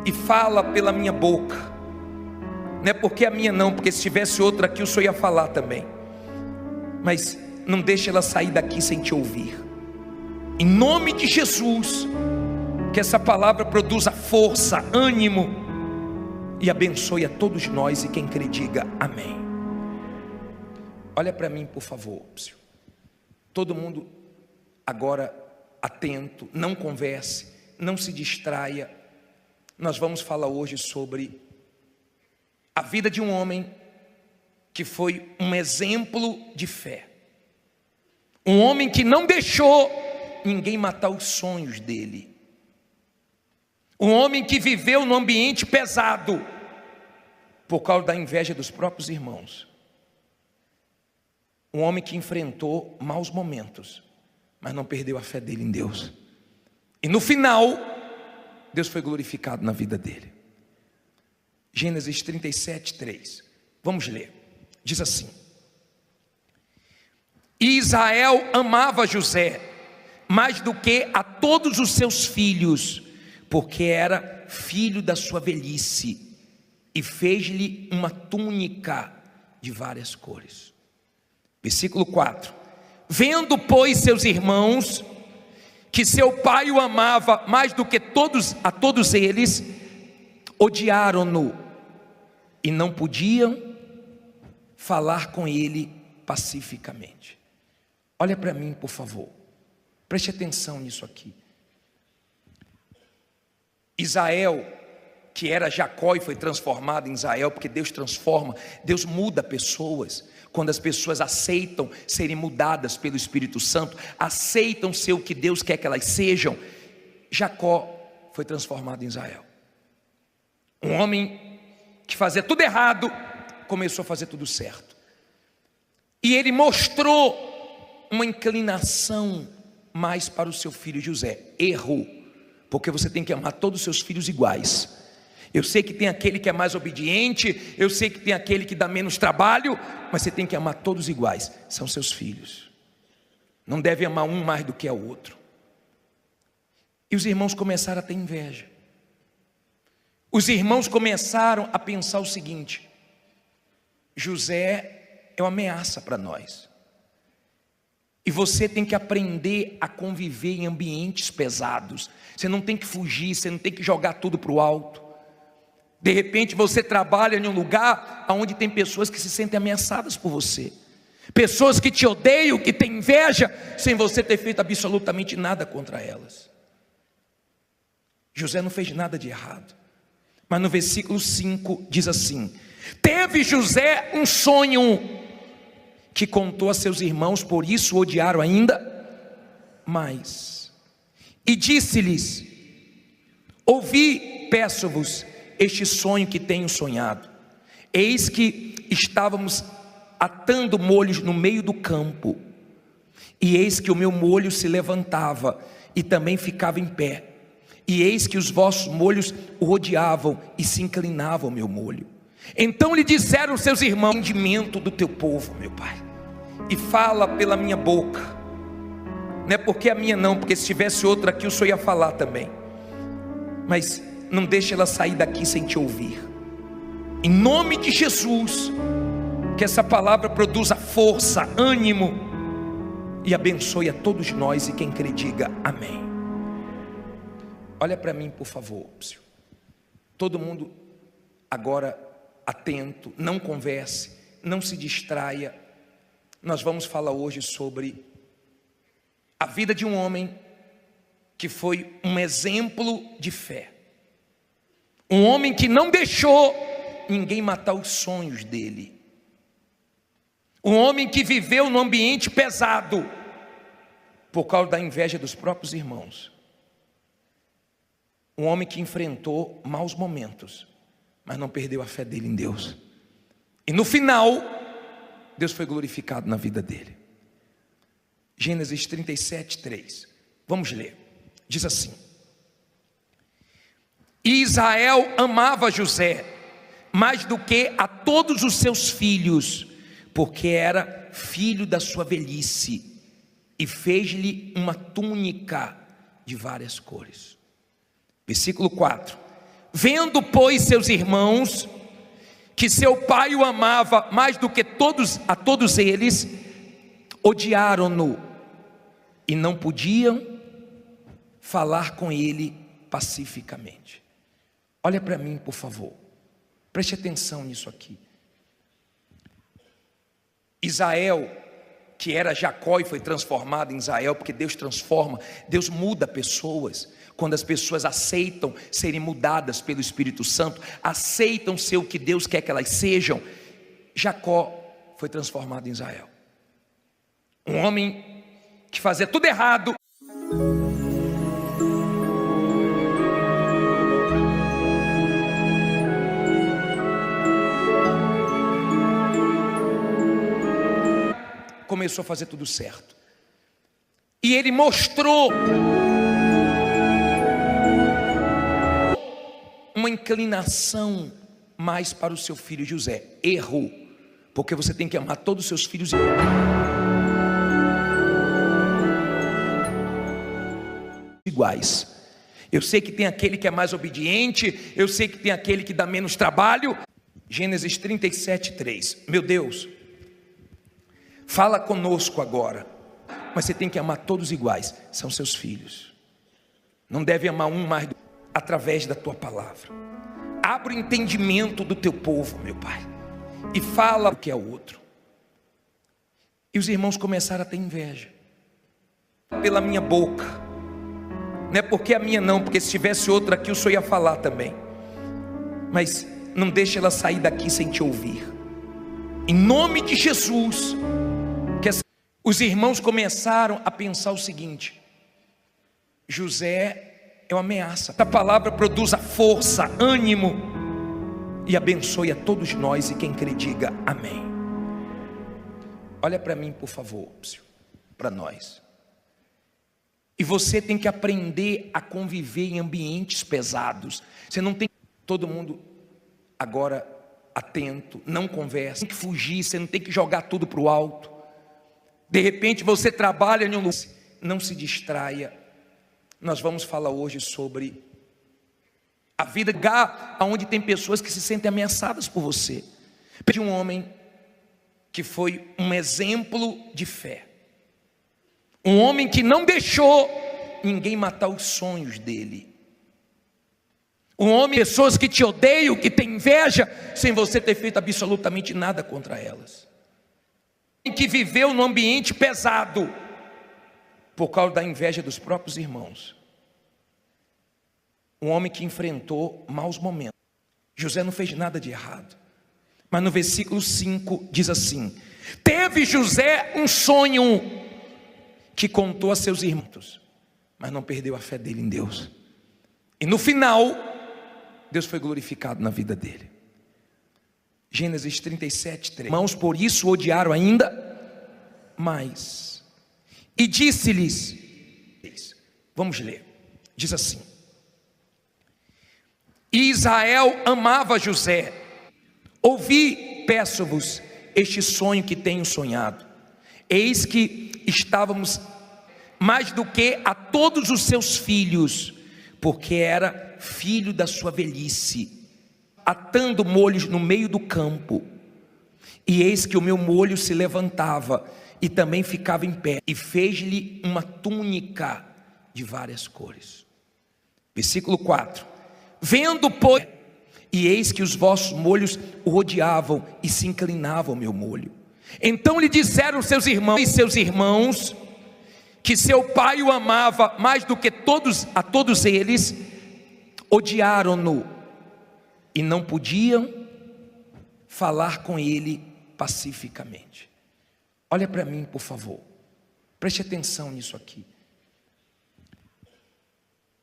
e fala pela minha boca. Não é porque a minha não, porque se tivesse outra aqui o senhor ia falar também. Mas não deixe ela sair daqui sem te ouvir. Em nome de Jesus, que essa palavra produza força, ânimo e abençoe a todos nós. E quem crê diga amém. Olha para mim, por favor. Todo mundo agora atento, não converse, não se distraia. Nós vamos falar hoje sobre a vida de um homem que foi um exemplo de fé. Um homem que não deixou ninguém matar os sonhos dele. Um homem que viveu num ambiente pesado por causa da inveja dos próprios irmãos. Um homem que enfrentou maus momentos, mas não perdeu a fé dele em Deus. E no final, Deus foi glorificado na vida dele. Gênesis 37, 3. Vamos ler. Diz assim: E Israel amava José mais do que a todos os seus filhos, porque era filho da sua velhice, e fez-lhe uma túnica de várias cores. Versículo 4. Vendo, pois, seus irmãos que seu pai o amava mais do que a todos eles, odiaram-no e não podiam falar com ele pacificamente. Olha para mim, por favor. Preste atenção nisso aqui. Israel, que era Jacó e foi transformado em Israel, porque Deus transforma, Deus muda pessoas. Quando as pessoas aceitam serem mudadas pelo Espírito Santo, aceitam ser o que Deus quer que elas sejam, Jacó foi transformado em Israel. Um homem que fazia tudo errado, começou a fazer tudo certo. E ele mostrou uma inclinação mais para o seu filho José. Errou, porque você tem que amar todos os seus filhos iguais. Eu sei que tem aquele que é mais obediente, eu sei que tem aquele que dá menos trabalho, mas você tem que amar todos iguais, são seus filhos. Não deve amar um mais do que o outro. E os irmãos começaram a ter inveja. Os irmãos começaram a pensar o seguinte: José é uma ameaça para nós. E você tem que aprender a conviver em ambientes pesados. Você não tem que fugir, você não tem que jogar tudo para o alto. De repente você trabalha em um lugar onde tem pessoas que se sentem ameaçadas por você. Pessoas que te odeiam, que têm inveja, sem você ter feito absolutamente nada contra elas. José não fez nada de errado. Mas no versículo 5 diz assim: Teve José um sonho que contou a seus irmãos, por isso o odiaram ainda mais. E disse-lhes: Ouvi, peço-vos, este sonho que tenho sonhado. Eis que estávamos atando molhos no meio do campo, e eis que o meu molho se levantava e também ficava em pé, e eis que os vossos molhos o rodeavam e se inclinavam ao meu molho. Então lhe disseram seus irmãos: entendimento do teu povo, meu pai, e fala pela minha boca. Não é porque a minha não, porque se tivesse outra aqui o senhor ia falar também. Mas não deixe ela sair daqui sem te ouvir. Em nome de Jesus, que essa palavra produza força, ânimo e abençoe a todos nós. E quem crê diga amém. Olha para mim, por favor. Todo mundo agora atento, não converse, não se distraia. Nós vamos falar hoje sobre a vida de um homem que foi um exemplo de fé. Um homem que não deixou ninguém matar os sonhos dele. Um homem que viveu num ambiente pesado por causa da inveja dos próprios irmãos. Um homem que enfrentou maus momentos, mas não perdeu a fé dele em Deus. E no final, Deus foi glorificado na vida dele. Gênesis 37, 3. Vamos ler. Diz assim: E Israel amava José mais do que a todos os seus filhos, porque era filho da sua velhice, e fez-lhe uma túnica de várias cores. Versículo 4. Vendo, pois, seus irmãos, que seu pai o amava mais do que a todos eles, odiaram-no e não podiam falar com ele pacificamente. Olha para mim, por favor. Preste atenção nisso aqui. Israel, que era Jacó e foi transformado em Israel, porque Deus transforma, Deus muda pessoas. Quando as pessoas aceitam serem mudadas pelo Espírito Santo, aceitam ser o que Deus quer que elas sejam, Jacó foi transformado em Israel. Um homem que fazia tudo errado, começou a fazer tudo certo. E ele mostrou uma inclinação mais para o seu filho José. Errou, porque você tem que amar todos os seus filhos iguais. Eu sei que tem aquele que é mais obediente, eu sei que tem aquele que dá menos trabalho. Gênesis 37:3. Meu Deus, fala conosco agora, mas você tem que amar todos iguais, são seus filhos. Não deve amar um mais do através da tua palavra. Abre o entendimento do teu povo, meu Pai, e fala o que é o outro. E os irmãos começaram a ter inveja pela minha boca. Não é porque a minha não, porque se tivesse outra aqui o senhor ia falar também. Mas não deixe ela sair daqui sem te ouvir. Em nome de Jesus. Os irmãos começaram a pensar o seguinte: José é uma ameaça. A palavra produza força, ânimo e abençoe a todos nós, e quem crê diga amém. Olha para mim, por favor, para nós. E você tem que aprender a conviver em ambientes pesados. Você não tem todo mundo agora atento, não conversa, tem que fugir, você não tem que jogar tudo para o alto. De repente você trabalha em um lugar, não se distraia. Nós vamos falar hoje sobre a vida onde tem pessoas que se sentem ameaçadas por você. De um homem que foi um exemplo de fé, um homem que não deixou ninguém matar os sonhos dele, um homem, pessoas que te odeiam, que tem inveja, sem você ter feito absolutamente nada contra elas, que viveu num ambiente pesado, por causa da inveja dos próprios irmãos. Um homem que enfrentou maus momentos. José não fez nada de errado, mas no versículo 5 diz assim: teve José um sonho que contou a seus irmãos, mas não perdeu a fé dele em Deus. E no final, Deus foi glorificado na vida dele. Gênesis 37:3. Irmãos, por isso odiaram ainda mais. E disse-lhes, vamos ler, diz assim: e Israel amava José. Ouvi, peço-vos, este sonho que tenho sonhado. Eis que estávamos mais do que a todos os seus filhos, porque era filho da sua velhice, atando molhos no meio do campo. E eis que o meu molho se levantava e também ficava em pé, e fez-lhe uma túnica de várias cores. Versículo 4: vendo, pois, e eis que os vossos molhos o rodeavam e se inclinavam ao meu molho. Então lhe disseram seus irmãos que seu pai o amava mais do que a todos eles, odiaram-no e não podiam falar com ele pacificamente. Olha para mim, por favor, preste atenção nisso aqui.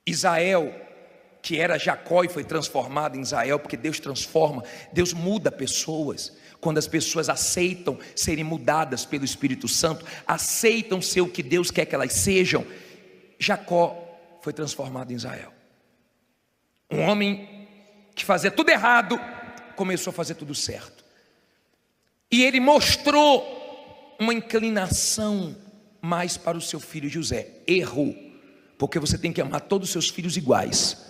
Israel, que era Jacó e foi transformado em Israel, porque Deus transforma, Deus muda pessoas. Quando as pessoas aceitam serem mudadas pelo Espírito Santo, aceitam ser o que Deus quer que elas sejam, Jacó foi transformado em Israel. Um homem que fazia tudo errado, começou a fazer tudo certo. E ele mostrou uma inclinação mais para o seu filho José. Errou, porque você tem que amar todos os seus filhos iguais.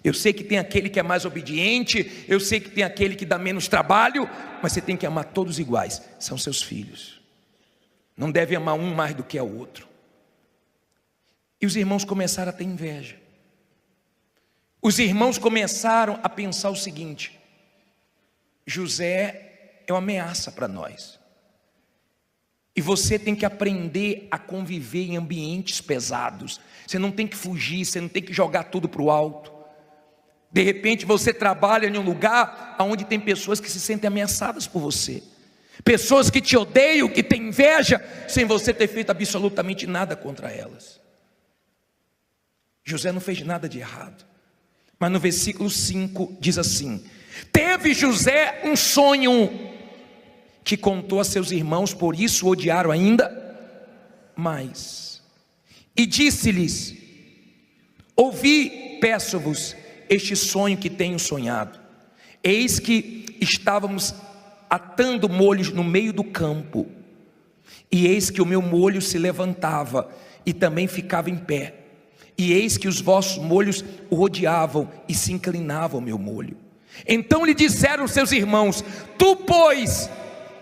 Eu sei que tem aquele que é mais obediente, eu sei que tem aquele que dá menos trabalho, mas você tem que amar todos iguais, são seus filhos. Não deve amar um mais do que o outro. E os irmãos começaram a ter inveja. Os irmãos começaram a pensar o seguinte: José é uma ameaça para nós. E você tem que aprender a conviver em ambientes pesados. Você não tem que fugir, você não tem que jogar tudo para o alto. De repente você trabalha em um lugar onde tem pessoas que se sentem ameaçadas por você. Pessoas que te odeiam, que têm inveja, sem você ter feito absolutamente nada contra elas. José não fez nada de errado. Mas no versículo 5 diz assim: teve José um sonho que contou a seus irmãos, por isso o odiaram ainda mais. E disse-lhes: ouvi, peço-vos, este sonho que tenho sonhado. Eis que estávamos atando molhos no meio do campo, e eis que o meu molho se levantava e também ficava em pé, e eis que os vossos molhos o rodeavam e se inclinavam ao meu molho. Então lhe disseram seus irmãos: tu, pois,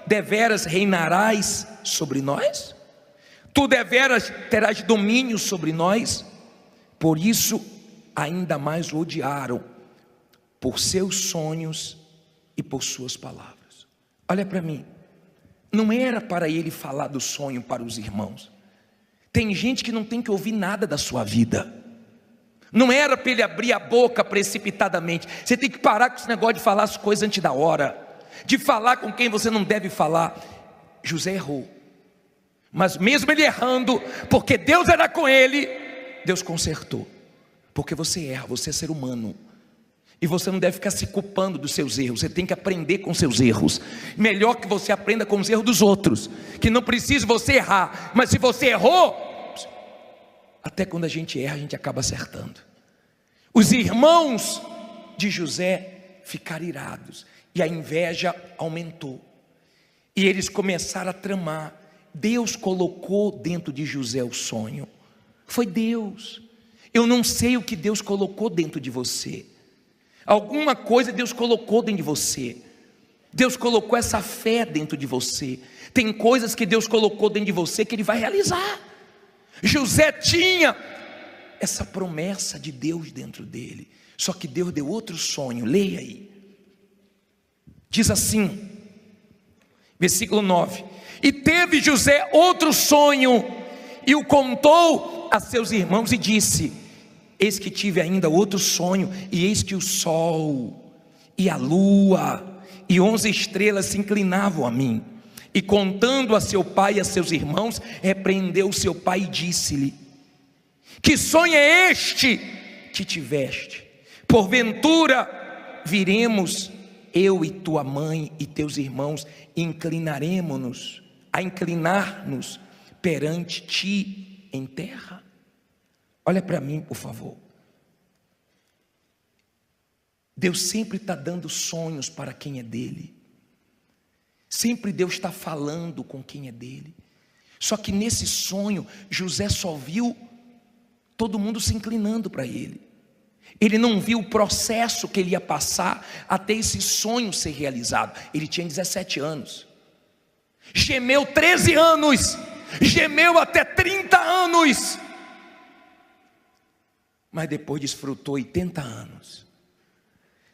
deveras reinarás sobre nós? Tu deveras terás domínio sobre nós? Por isso ainda mais o odiaram, por seus sonhos e por suas palavras. Olha para mim, não era para ele falar do sonho para os irmãos. Tem gente que não tem que ouvir nada da sua vida. Não era para ele abrir a boca precipitadamente. Você tem que parar com esse negócio de falar as coisas antes da hora, de falar com quem você não deve falar. José errou, mas mesmo ele errando, porque Deus era com ele, Deus consertou. Porque você erra, você é ser humano, e você não deve ficar se culpando dos seus erros. Você tem que aprender com seus erros. Melhor que você aprenda com os erros dos outros, que não precisa você errar. Mas se você errou, até quando a gente erra, a gente acaba acertando. Os irmãos de José ficaram irados, e a inveja aumentou, e eles começaram a tramar. Deus colocou dentro de José o sonho. Foi Deus. Eu não sei o que Deus colocou dentro de você. Alguma coisa Deus colocou dentro de você. Deus colocou essa fé dentro de você. Tem coisas que Deus colocou dentro de você que Ele vai realizar. José tinha essa promessa de Deus dentro dele, só que Deus deu outro sonho. Leia aí. Diz assim, versículo 9: e teve José outro sonho, e o contou a seus irmãos, e disse: eis que tive ainda outro sonho, e eis que o sol e a lua e 11 estrelas se inclinavam a mim. E contando a seu pai e a seus irmãos, repreendeu seu pai e disse-lhe: que sonho é este que tiveste? Porventura viremos eu e tua mãe e teus irmãos, e inclinaremos-nos a inclinar-nos perante ti em terra? Olha para mim, por favor. Deus sempre está dando sonhos para quem é dele. Sempre Deus está falando com quem é dele. Só que nesse sonho, José só viu todo mundo se inclinando para ele. Ele não viu o processo que ele ia passar até esse sonho ser realizado. Ele tinha 17 anos. Gemeu 13 anos. Gemeu até 30 anos. Mas depois desfrutou 80 anos.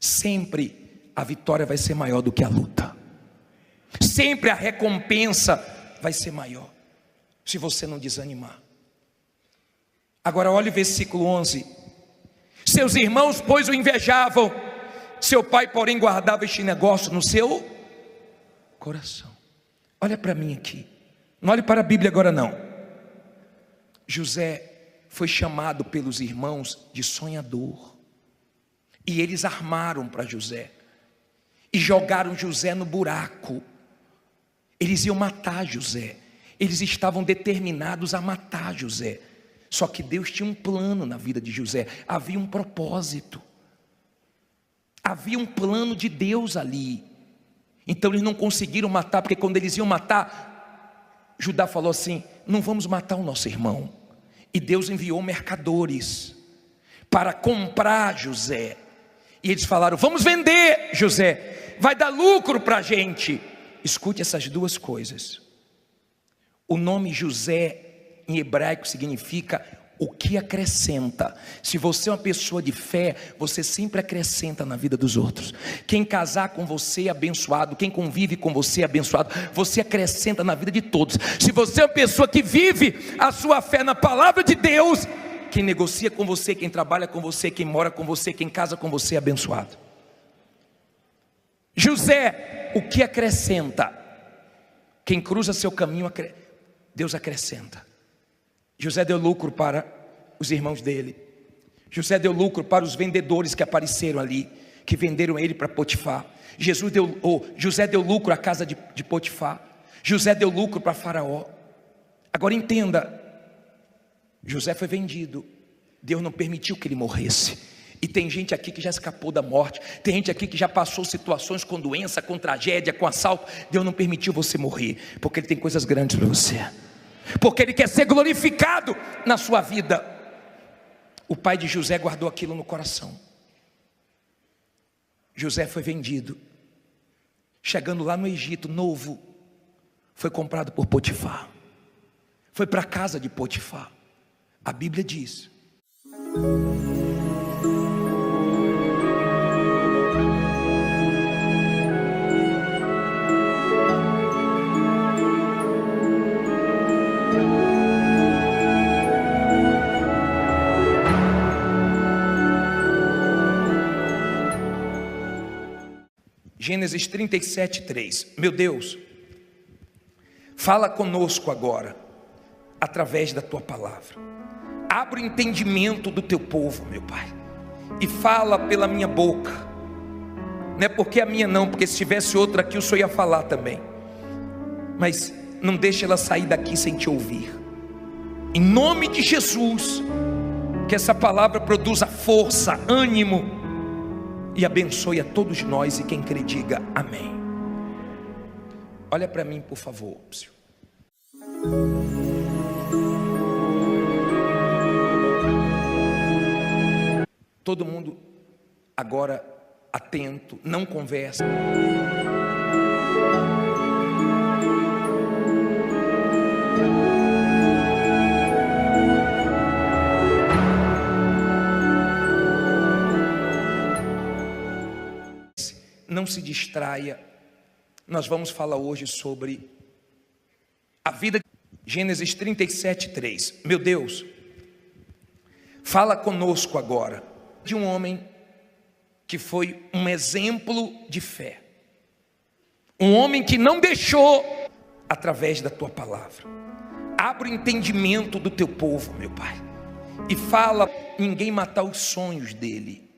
Sempre a vitória vai ser maior do que a luta. Sempre a recompensa vai ser maior, se você não desanimar. Agora olha o versículo 11. Seus irmãos, pois, o invejavam. Seu pai, porém, guardava este negócio no seu coração. Olha para mim aqui. Não olhe para a Bíblia agora não. José foi chamado pelos irmãos de sonhador. E eles armaram para José. E jogaram José no buraco. Eles iam matar José. Eles estavam determinados a matar José. Só que Deus tinha um plano na vida de José. Havia um propósito. Havia um plano de Deus ali. Então eles não conseguiram matar, porque quando eles iam matar, Judá falou assim: não vamos matar o nosso irmão. E Deus enviou mercadores para comprar José. E eles falaram: vamos vender José, vai dar lucro para a gente. Escute essas duas coisas. O nome José em hebraico significa o que acrescenta. Se você é uma pessoa de fé, você sempre acrescenta na vida dos outros. Quem casar com você é abençoado, quem convive com você é abençoado. Você acrescenta na vida de todos. Se você é uma pessoa que vive a sua fé na palavra de Deus, quem negocia com você, quem trabalha com você, quem mora com você, quem casa com você é abençoado. José, o que acrescenta? Quem cruza seu caminho, Deus acrescenta. José deu lucro para os irmãos dele. José deu lucro para os vendedores que apareceram ali, que venderam ele para Potifar. José deu lucro à casa de Potifar. José deu lucro para Faraó. Agora entenda, José foi vendido. Deus não permitiu que ele morresse. E tem gente aqui que já escapou da morte. Tem gente aqui que já passou situações com doença, com tragédia, com assalto. Deus não permitiu você morrer, porque Ele tem coisas grandes para você, porque Ele quer ser glorificado na sua vida. O pai de José guardou aquilo no coração. José foi vendido. Chegando lá no Egito, novo, foi comprado por Potifar. Foi para a casa de Potifar. A Bíblia diz: Gênesis 37:3. Meu Deus, fala conosco agora, através da tua palavra. Abre o entendimento do teu povo, meu Pai, e fala pela minha boca. Não é porque a minha não, porque se tivesse outra aqui o Senhor ia falar também. Mas não deixe ela sair daqui sem te ouvir. Em nome de Jesus, que essa palavra produza força, ânimo e abençoe a todos nós, e quem crê diga amém. Olha para mim, por favor. Todo mundo agora atento, não conversa. Não se distraia. Nós vamos falar hoje sobre a vida. Gênesis 37:3. Meu Deus, fala conosco agora de um homem que foi um exemplo de fé, um homem que não deixou, através da tua palavra. Abre o entendimento do teu povo, meu Pai, e fala, ninguém matar os sonhos dele.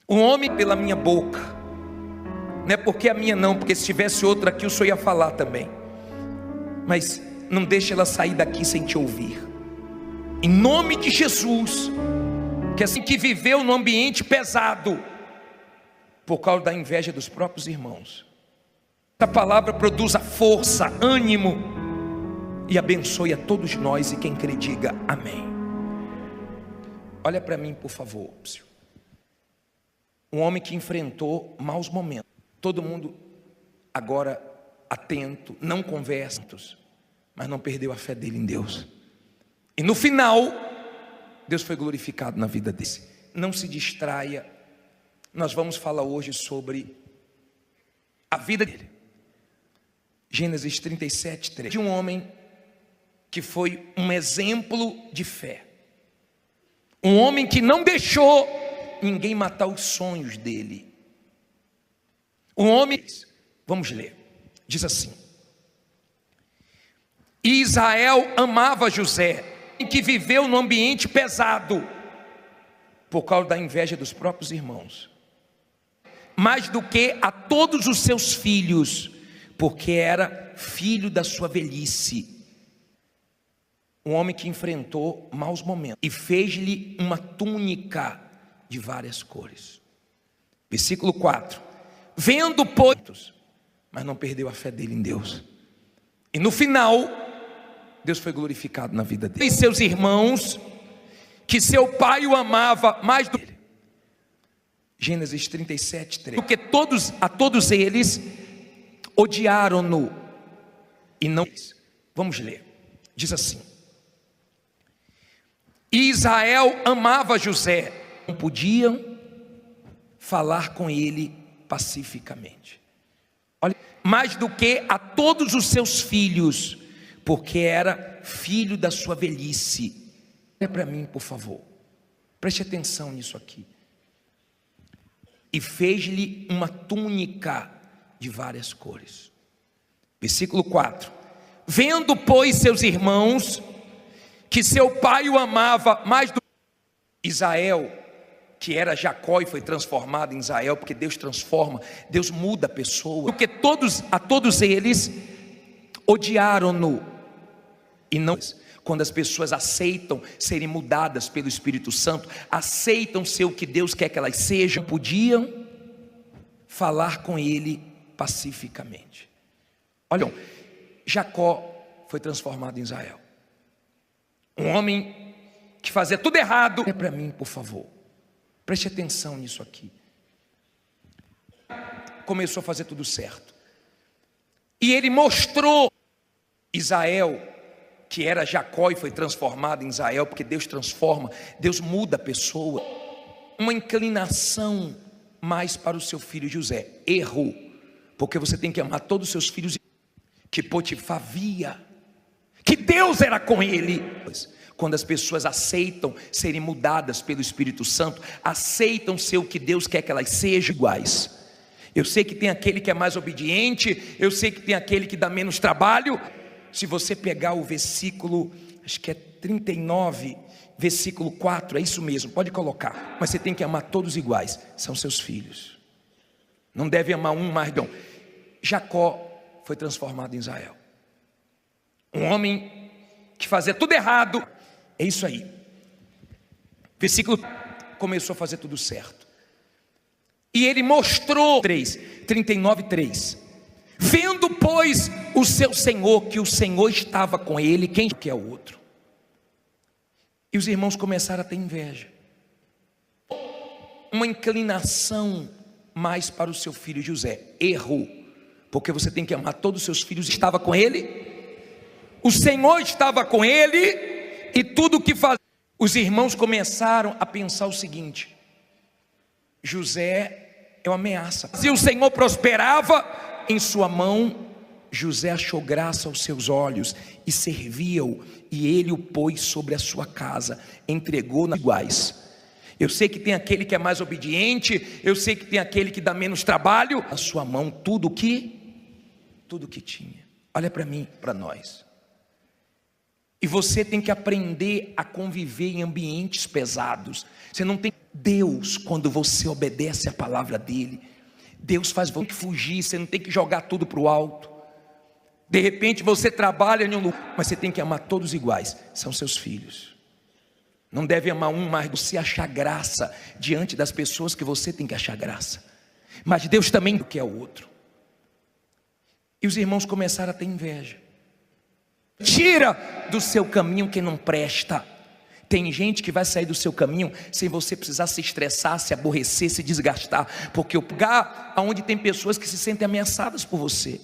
Um homem pela minha boca, não é porque a minha não, porque se tivesse outra aqui o Senhor ia falar também. Mas não deixe ela sair daqui sem te ouvir. Em nome de Jesus, que assim que viveu num ambiente pesado, por causa da inveja dos próprios irmãos, essa palavra produza força, ânimo e abençoe a todos nós, e quem crê diga amém. Olha para mim, por favor. Um homem que enfrentou maus momentos. Todo mundo agora atento, não conversa, mas não perdeu a fé dele em Deus. E no final, Deus foi glorificado na vida dele. Não se distraia. Nós vamos falar hoje sobre a vida dele. Gênesis 37:3. De um homem que foi um exemplo de fé. Um homem que não deixou ninguém matar os sonhos dele. Um homem, vamos ler, diz assim: e Israel amava José, que viveu num ambiente pesado, por causa da inveja dos próprios irmãos, mais do que a todos os seus filhos, porque era filho da sua velhice. Um homem que enfrentou maus momentos, e fez-lhe uma túnica de várias cores. Versículo 4. Vendo, pois, mas não perdeu a fé dele em Deus. E no final, Deus foi glorificado na vida dele. E seus irmãos que seu pai o amava mais do que Gênesis 37, 3. Porque a todos eles odiaram-no e não. Vamos ler. Diz assim: e Israel amava José, não podiam falar com ele pacificamente. Olha, mais do que a todos os seus filhos, porque era filho da sua velhice. Olha para mim, por favor. Preste atenção nisso aqui. E fez-lhe uma túnica de várias cores. Versículo 4. Vendo, pois, seus irmãos, que seu pai o amava mais do que Israel, que era Jacó e foi transformado em Israel, porque Deus transforma, Deus muda a pessoa. Porque a todos eles odiaram-no e não. Quando as pessoas aceitam serem mudadas pelo Espírito Santo, aceitam ser o que Deus quer que elas sejam, podiam falar com ele pacificamente. Olha, Jacó foi transformado em Israel. Um homem que fazia tudo errado. É para mim, por favor. Preste atenção nisso aqui. Começou a fazer tudo certo. E ele mostrou Israel, que era Jacó e foi transformado em Israel, porque Deus transforma, Deus muda a pessoa, uma inclinação mais para o seu filho José. Errou, porque você tem que amar todos os seus filhos, que Potifar via, que Deus era com ele. Quando as pessoas aceitam serem mudadas pelo Espírito Santo, aceitam ser o que Deus quer que elas sejam, iguais. Eu sei que tem aquele que é mais obediente, eu sei que tem aquele que dá menos trabalho. Se você pegar o versículo, acho que é 39, versículo 4, é isso mesmo, pode colocar. Mas você tem que amar todos iguais, são seus filhos. Não deve amar um mais, não. Jacó foi transformado em Israel. Um homem que fazia tudo errado, é isso aí. Versículo, começou a fazer tudo certo. E ele mostrou, 39, 3. Vendo, pois, o seu senhor, que o Senhor estava com ele, quem que é o outro? E os irmãos começaram a ter inveja. Uma inclinação mais para o seu filho José. Errou, porque você tem que amar todos os seus filhos. Estava com ele, o Senhor estava com ele, e tudo o que fazia. Os irmãos começaram a pensar o seguinte: José é uma ameaça. Se o Senhor prosperava em sua mão, José achou graça aos seus olhos e serviu-o, e ele o pôs sobre a sua casa, entregou-na iguais. Eu sei que tem aquele que é mais obediente, eu sei que tem aquele que dá menos trabalho. Na sua mão tudo que tinha. Olha para mim, para nós. E você tem que aprender a conviver em ambientes pesados. Você não tem Deus, quando você obedece a palavra dele, Deus faz você fugir, você não tem que jogar tudo para o alto. De repente você trabalha em um lugar, mas você tem que amar todos iguais, são seus filhos. Não deve amar um mais, você achar graça diante das pessoas que você tem que achar graça. Mas Deus também quer o outro. E os irmãos começaram a ter inveja. Tira do seu caminho quem não presta. Tem gente que vai sair do seu caminho sem você precisar se estressar, se aborrecer, se desgastar, porque o lugar onde tem pessoas que se sentem ameaçadas por você.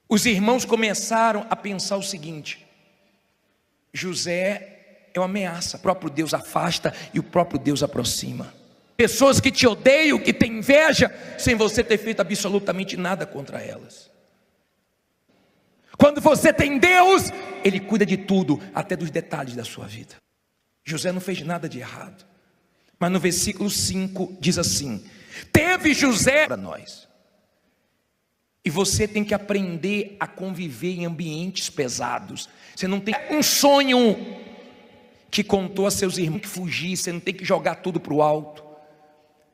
Os irmãos começaram a pensar o seguinte: José é uma ameaça, o próprio Deus afasta e o próprio Deus aproxima. Pessoas que te odeiam, que têm inveja, sem você ter feito absolutamente nada contra elas. Quando você tem Deus, Ele cuida de tudo, até dos detalhes da sua vida. José não fez nada de errado. Mas no versículo 5 diz assim: teve José para nós. E você tem que aprender a conviver em ambientes pesados. Você não tem um sonho que contou a seus irmãos que fugir, você não tem que jogar tudo para o alto.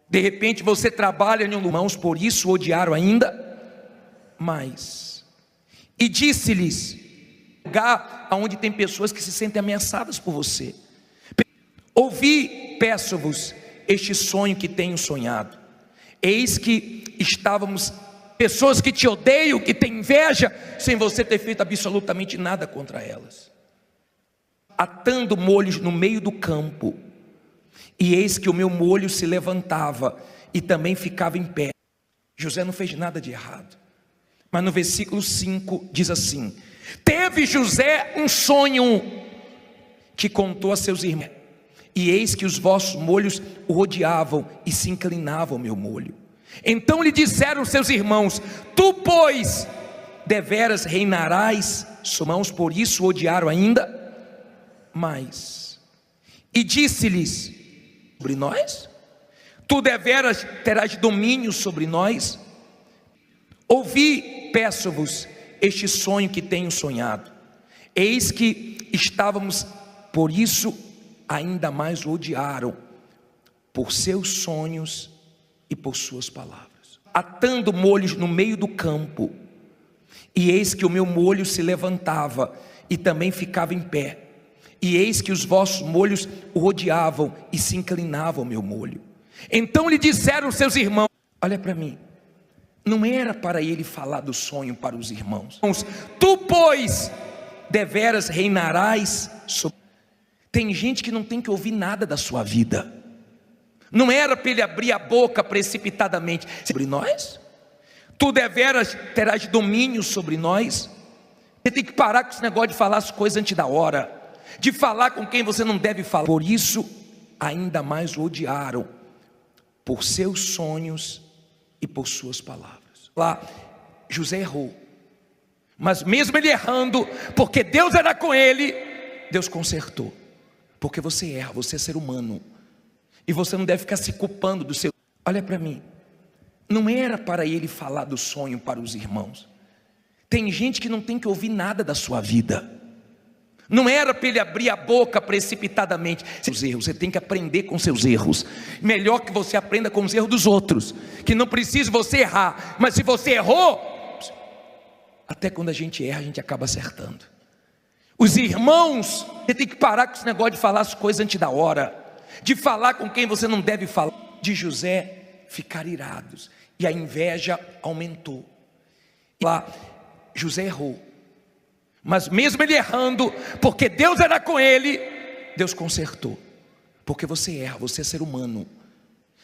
De repente você trabalha em irmãos, por isso odiaram ainda mais. E disse-lhes: lugar onde tem pessoas que se sentem ameaçadas por você. Ouvi, peço-vos, este sonho que tenho sonhado. Eis que estávamos, pessoas que te odeiam, que têm inveja, sem você ter feito absolutamente nada contra elas. atando molhos no meio do campo, e eis que o meu molho se levantava e também ficava em pé. José não fez nada de errado, mas no versículo 5 diz assim: teve José um sonho que contou a seus irmãos, e eis que os vossos molhos o rodeavam e se inclinavam ao meu molho. Então lhe disseram seus irmãos: tu, pois, deveras reinarás sobre nós. Por isso o odiaram ainda mais. E disse-lhes: sobre nós? Tu deveras terás domínio sobre nós? Ouvi, peço-vos, este sonho que tenho sonhado. Eis que estávamos, por isso ainda mais o odiaram, por seus sonhos e por suas palavras, atando molhos no meio do campo, e eis que o meu molho se levantava e também ficava em pé, e eis que os vossos molhos o rodeavam e se inclinavam ao meu molho. Então lhe disseram seus irmãos: olha para mim, não era para ele falar do sonho para os irmãos. Tu, pois, deveras reinarás sobre... Tem gente que não tem que ouvir nada da sua vida. Não era para ele abrir a boca precipitadamente. Sobre nós? Tu deveras terás domínio sobre nós. Você tem que parar com esse negócio de falar as coisas antes da hora, de falar com quem você não deve falar. Por isso ainda mais o odiaram, por seus sonhos e por suas palavras. Lá José errou, mas mesmo ele errando, porque Deus era com ele, Deus consertou. Porque você erra, você é ser humano, e você não deve ficar se culpando do seu... Olha para mim, não era para ele falar do sonho para os irmãos. Tem gente que não tem que ouvir nada da sua vida. Não era para ele abrir a boca precipitadamente. Seus erros, você tem que aprender com seus erros. Melhor que você aprenda com os erros dos outros, que não precisa você errar, mas se você errou, até quando a gente erra, a gente acaba acertando. Os irmãos, você tem que parar com esse negócio de falar as coisas antes da hora, de falar com quem você não deve falar. De José ficar irados, e a inveja aumentou. Lá José errou, mas mesmo ele errando, porque Deus era com ele, Deus consertou. Porque você erra, você é ser humano,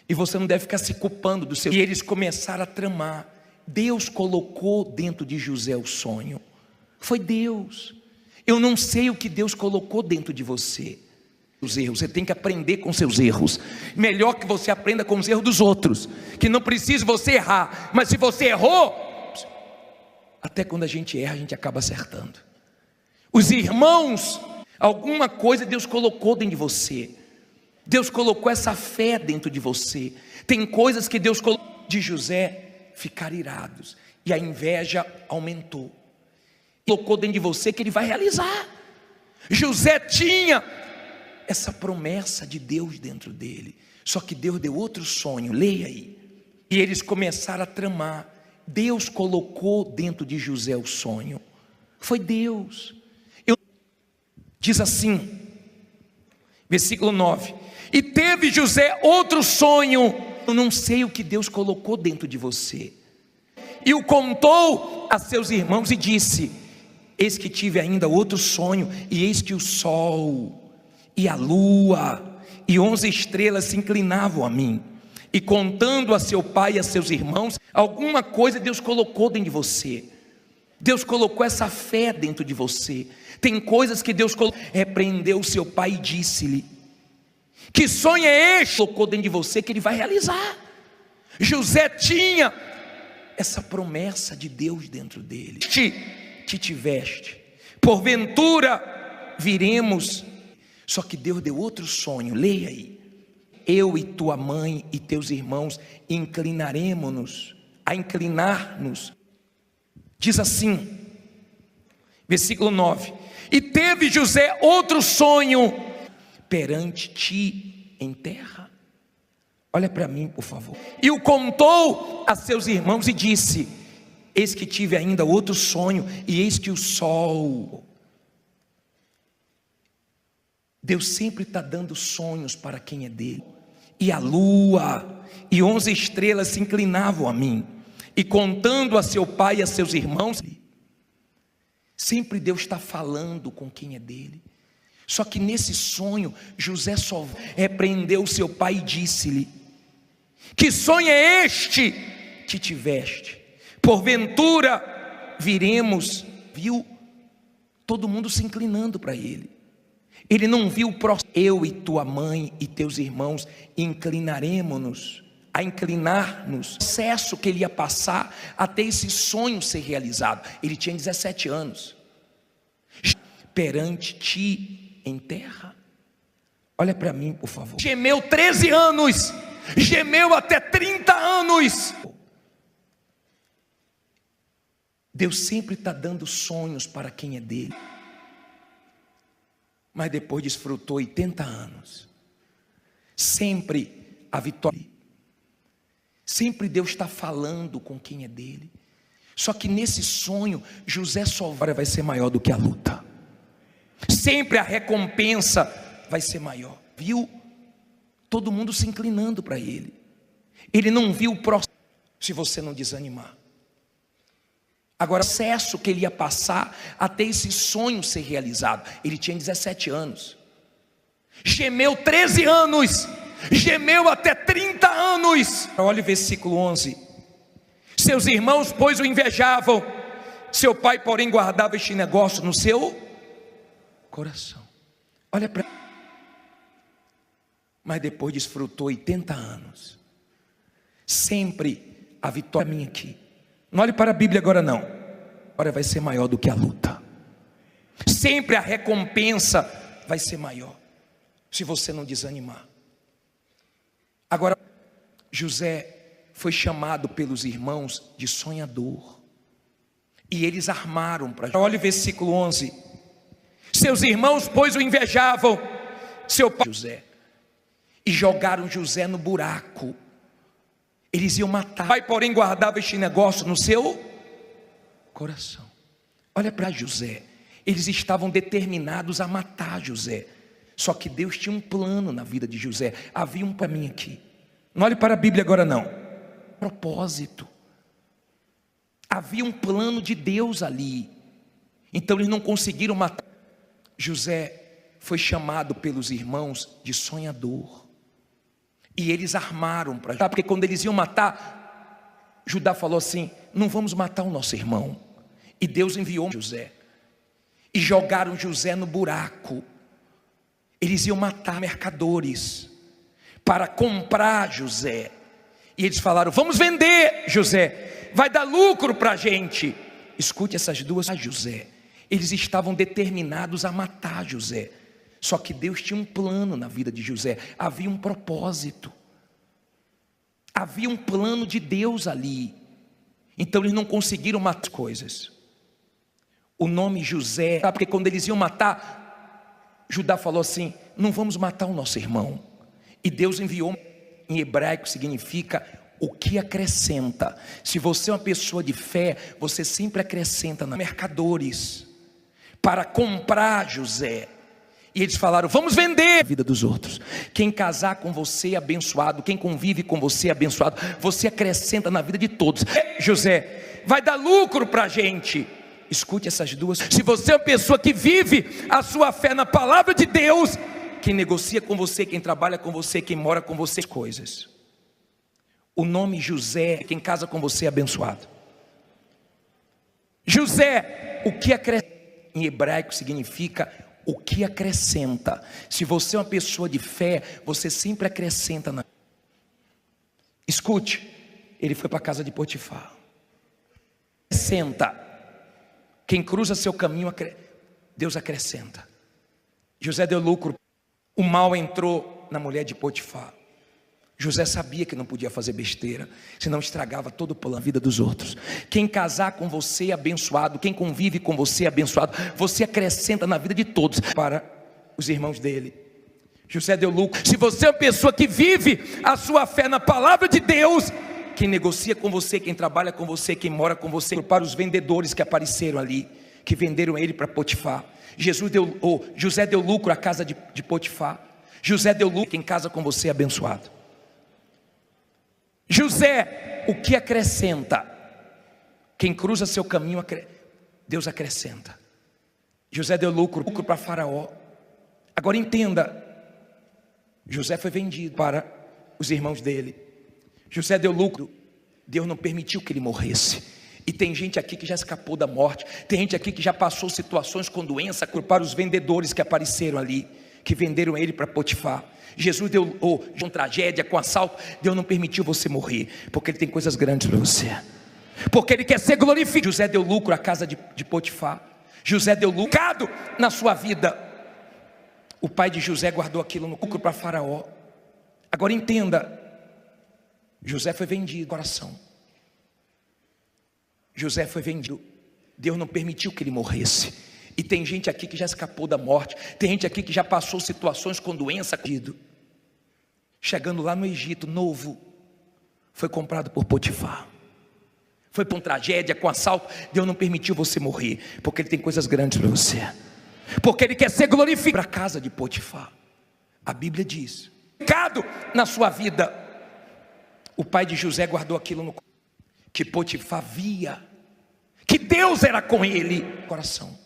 e você não deve ficar se culpando do seu... E eles começaram a tramar. Deus colocou dentro de José o sonho. Foi Deus. Eu não sei o que Deus colocou dentro de você. Os erros, você tem que aprender com seus erros. Melhor que você aprenda com os erros dos outros, que não precisa você errar, mas se você errou, até quando a gente erra, a gente acaba acertando. Os irmãos, alguma coisa Deus colocou dentro de você. Deus colocou essa fé dentro de você. Tem coisas que Deus colocou. De José ficar irados, e a inveja aumentou. Colocou dentro de você que ele vai realizar. José tinha essa promessa de Deus dentro dele, só que Deus deu outro sonho. Leia aí. E eles começaram a tramar. Deus colocou dentro de José o sonho. Foi Deus. Diz assim, versículo 9: e teve José outro sonho. Eu não sei o que Deus colocou dentro de você. E o contou a seus irmãos e disse: eis que tive ainda outro sonho, e eis que o sol e a lua e 11 estrelas se inclinavam a mim. E contando a seu pai e a seus irmãos, alguma coisa Deus colocou dentro de você. Deus colocou essa fé dentro de você. Tem coisas que Deus colocou. Repreendeu o seu pai e disse-lhe: que sonho é este? Colocou dentro de você que ele vai realizar. José tinha essa promessa de Deus dentro dele. Que tiveste, porventura viremos. Só que Deus deu outro sonho. Leia aí. Eu e tua mãe e teus irmãos inclinaremos-nos, a inclinar-nos. Diz assim, versículo 9: e teve José outro sonho perante ti em terra. Olha para mim, por favor. E o contou a seus irmãos e disse: eis que tive ainda outro sonho, e eis que o sol... Deus sempre está dando sonhos para quem é dele. E a lua e 11 estrelas se inclinavam a mim. E contando a seu pai e a seus irmãos. Sempre Deus está falando com quem é dele. Só que nesse sonho, José só repreendeu seu pai e disse-lhe: que sonho é este que tiveste? Porventura viremos. Viu todo mundo se inclinando para ele. Ele não viu o próximo. Eu e tua mãe e teus irmãos inclinaremos-nos, a inclinar-nos. O processo que ele ia passar até esse sonho ser realizado. Ele tinha 17 anos. Perante ti em terra. Olha para mim, por favor. Gemeu 13 anos. Gemeu até 30 anos. Deus sempre está dando sonhos para quem é dele. Mas depois desfrutou 80 anos. Sempre a vitória. Sempre Deus está falando com quem é dele. Só que nesse sonho, José só vai ser maior do que a luta. Sempre a recompensa vai ser maior. Viu todo mundo se inclinando para ele. Ele não viu o próximo. Se você não desanimar. Agora, o processo que ele ia passar até esse sonho ser realizado. Ele tinha 17 anos. Gemeu 13 anos. Gemeu até 30 anos. Olha o versículo 11. Seus irmãos, pois, o invejavam. Seu pai, porém, guardava este negócio no seu coração. Olha para... Mas depois desfrutou 80 anos. Sempre a vitória minha aqui. Não olhe para a Bíblia agora não. Agora vai ser maior do que a luta. Sempre a recompensa vai ser maior. Se você não desanimar. Agora, José foi chamado pelos irmãos de sonhador. E eles armaram para... Olha o versículo 11. Seus irmãos, pois, o invejavam. Seu pai, José. E jogaram José no buraco. Eles iam matar. O pai, porém, guardava este negócio no seu coração. Olha para José. Eles estavam determinados a matar José. Só que Deus tinha um plano na vida de José. Havia um caminho aqui. Não olhe para a Bíblia agora não. Propósito. Havia um plano de Deus ali. Então eles não conseguiram matar. José foi chamado pelos irmãos de sonhador. E eles armaram para Judá, porque quando eles iam matar, Judá falou assim: não vamos matar o nosso irmão. E Deus enviou José. E jogaram José no buraco. Eles iam matar mercadores para comprar José. E eles falaram: vamos vender José, vai dar lucro para a gente. Escute essas duas, José. Eles estavam determinados a matar José. Só que Deus tinha um plano na vida de José. Havia um propósito. Havia um plano de Deus ali. Então eles não conseguiram matar as coisas. O nome José, porque quando eles iam matar, Judá falou assim: não vamos matar o nosso irmão. E Deus enviou, em hebraico significa o que acrescenta. Se você é uma pessoa de fé, você sempre acrescenta na mercadores para comprar José. E eles falaram: vamos vender a vida dos outros. Quem casar com você é abençoado. Quem convive com você é abençoado. Você acrescenta na vida de todos. José, vai dar lucro para a gente. Escute essas duas. Se você é uma pessoa que vive a sua fé na palavra de Deus, quem negocia com você, quem trabalha com você, quem mora com você, coisas. O nome José, quem casa com você é abençoado. José, o que acrescenta, em hebraico significa o que acrescenta. Se você é uma pessoa de fé, você sempre acrescenta na... Escute, ele foi para a casa de Potifar. Acrescenta. Quem cruza seu caminho, Deus acrescenta. José deu lucro. O mal entrou na mulher de Potifar. José sabia que não podia fazer besteira, senão estragava todo o plano, a vida dos outros. Quem casar com você é abençoado. Quem convive com você é abençoado. Você acrescenta na vida de todos. Para os irmãos dele, José deu lucro. Se você é uma pessoa que vive a sua fé na palavra de Deus, quem negocia com você, quem trabalha com você, quem mora com você, para os vendedores que apareceram ali, que venderam ele para Potifar. José deu lucro à casa de Potifar. José deu lucro. Quem casa com você é abençoado. José, o que acrescenta? Quem cruza seu caminho, Deus acrescenta. José deu lucro para Faraó. Agora entenda, José foi vendido para os irmãos dele. José deu lucro, Deus não permitiu que ele morresse. E tem gente aqui que já escapou da morte, tem gente aqui que já passou situações com doença, para os vendedores que apareceram ali, que venderam ele para Potifar. Jesus deu com tragédia, com assalto, Deus não permitiu você morrer, porque Ele tem coisas grandes para você, porque Ele quer ser glorificado. José deu lucro à casa de Potifar, José deu lucro na sua vida. O pai de José guardou aquilo no lucro para Faraó. Agora entenda, José foi vendido, coração. José foi vendido, Deus não permitiu que ele morresse. E tem gente aqui que já escapou da morte, tem gente aqui que já passou situações com doença. Chegando lá no Egito, novo, foi comprado por Potifar. Foi com tragédia, com assalto, Deus não permitiu você morrer, porque Ele tem coisas grandes para você, porque Ele quer ser glorificado. Para a casa de Potifar, a Bíblia diz, pecado na sua vida. O pai de José guardou aquilo no que Potifar via, que Deus era com ele, coração.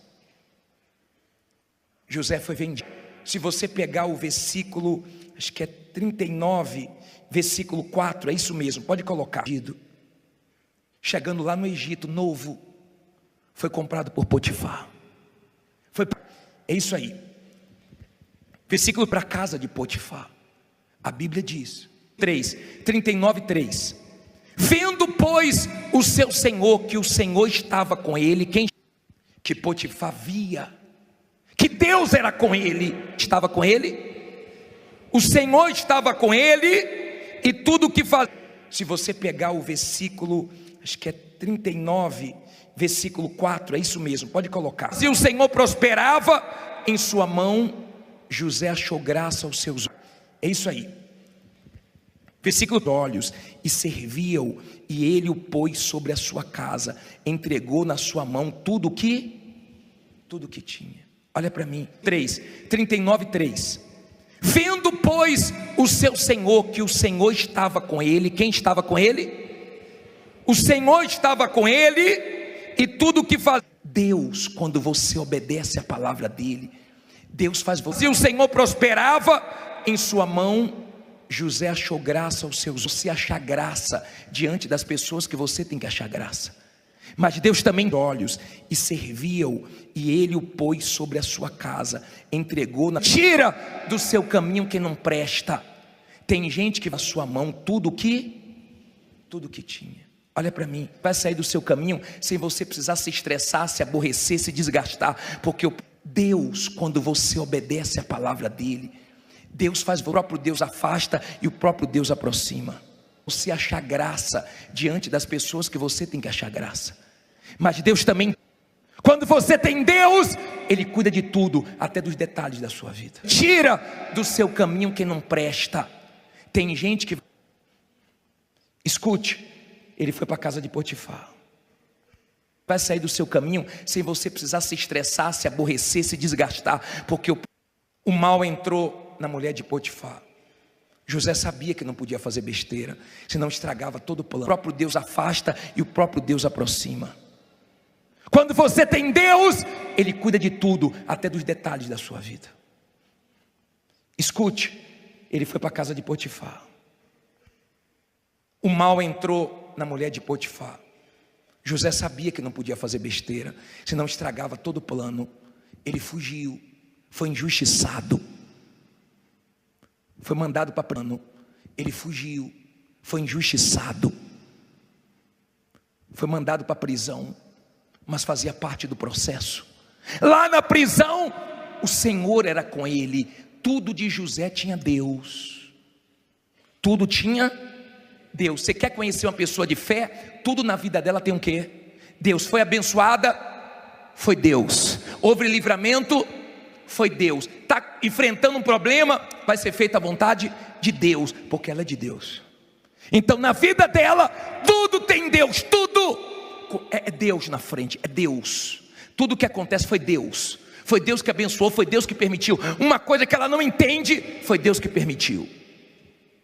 José foi vendido. Se você pegar o versículo, acho que é 39, versículo 4, é isso mesmo, pode colocar. Chegando lá no Egito, novo, foi comprado por Potifar. É isso aí. Versículo para a casa de Potifar. A Bíblia diz, 39:3. Vendo, pois, o seu senhor, que o Senhor estava com ele, que Potifar via, que Deus era com ele, estava com ele, o Senhor estava com ele, e tudo o que fazia. Se você pegar o versículo, acho que é 39, versículo 4, é isso mesmo, pode colocar. Se o Senhor prosperava em sua mão, José achou graça aos seus olhos. É isso aí. Versículo de olhos, e serviu, e ele o pôs sobre a sua casa, entregou na sua mão tudo que tinha. Olha para mim, 39:3. Vendo, pois, o seu senhor, que o Senhor estava com ele. Quem estava com ele? O Senhor estava com ele, e tudo que faz. Deus, quando você obedece a palavra dele, Deus faz você. Se o Senhor prosperava em sua mão, José achou graça aos seus olhos. Você achar graça diante das pessoas que você tem que achar graça. Mas Deus também olhos, e serviu, e ele o pôs sobre a sua casa, entregou tira do seu caminho que não presta. Tem gente que na sua mão tudo que tinha. Olha para mim, vai sair do seu caminho sem você precisar se estressar, se aborrecer, se desgastar, porque Deus, quando você obedece a palavra dele, Deus faz, o próprio Deus afasta e o próprio Deus aproxima. Você achar graça diante das pessoas que você tem que achar graça. Mas Deus também, quando você tem Deus, Ele cuida de tudo, até dos detalhes da sua vida. Tira do seu caminho que não presta. Tem gente que, escute, ele foi para a casa de Potifar. Vai sair do seu caminho sem você precisar se estressar, se aborrecer, se desgastar, porque o mal entrou na mulher de Potifar. José sabia que não podia fazer besteira, senão estragava todo o plano. O próprio Deus afasta e o próprio Deus aproxima. Quando você tem Deus, Ele cuida de tudo, até dos detalhes da sua vida. Escute, ele foi para a casa de Potifar. O mal entrou na mulher de Potifar. José sabia que não podia fazer besteira, senão estragava todo o plano. Ele fugiu, foi injustiçado, foi mandado para plano. Ele fugiu, foi injustiçado, foi mandado para a prisão, mas fazia parte do processo. Lá na prisão, o Senhor era com ele. Tudo de José tinha Deus. Tudo tinha Deus. Você quer conhecer uma pessoa de fé? Tudo na vida dela tem o quê? Deus. Foi abençoada? Foi Deus. Houve livramento? Foi Deus. Está enfrentando um problema? Vai ser feita a vontade de Deus, porque ela é de Deus. Então na vida dela, tudo tem Deus. Tudo é Deus na frente, é Deus. Tudo que acontece foi Deus. Foi Deus que abençoou, foi Deus que permitiu. Uma coisa que ela não entende, foi Deus que permitiu.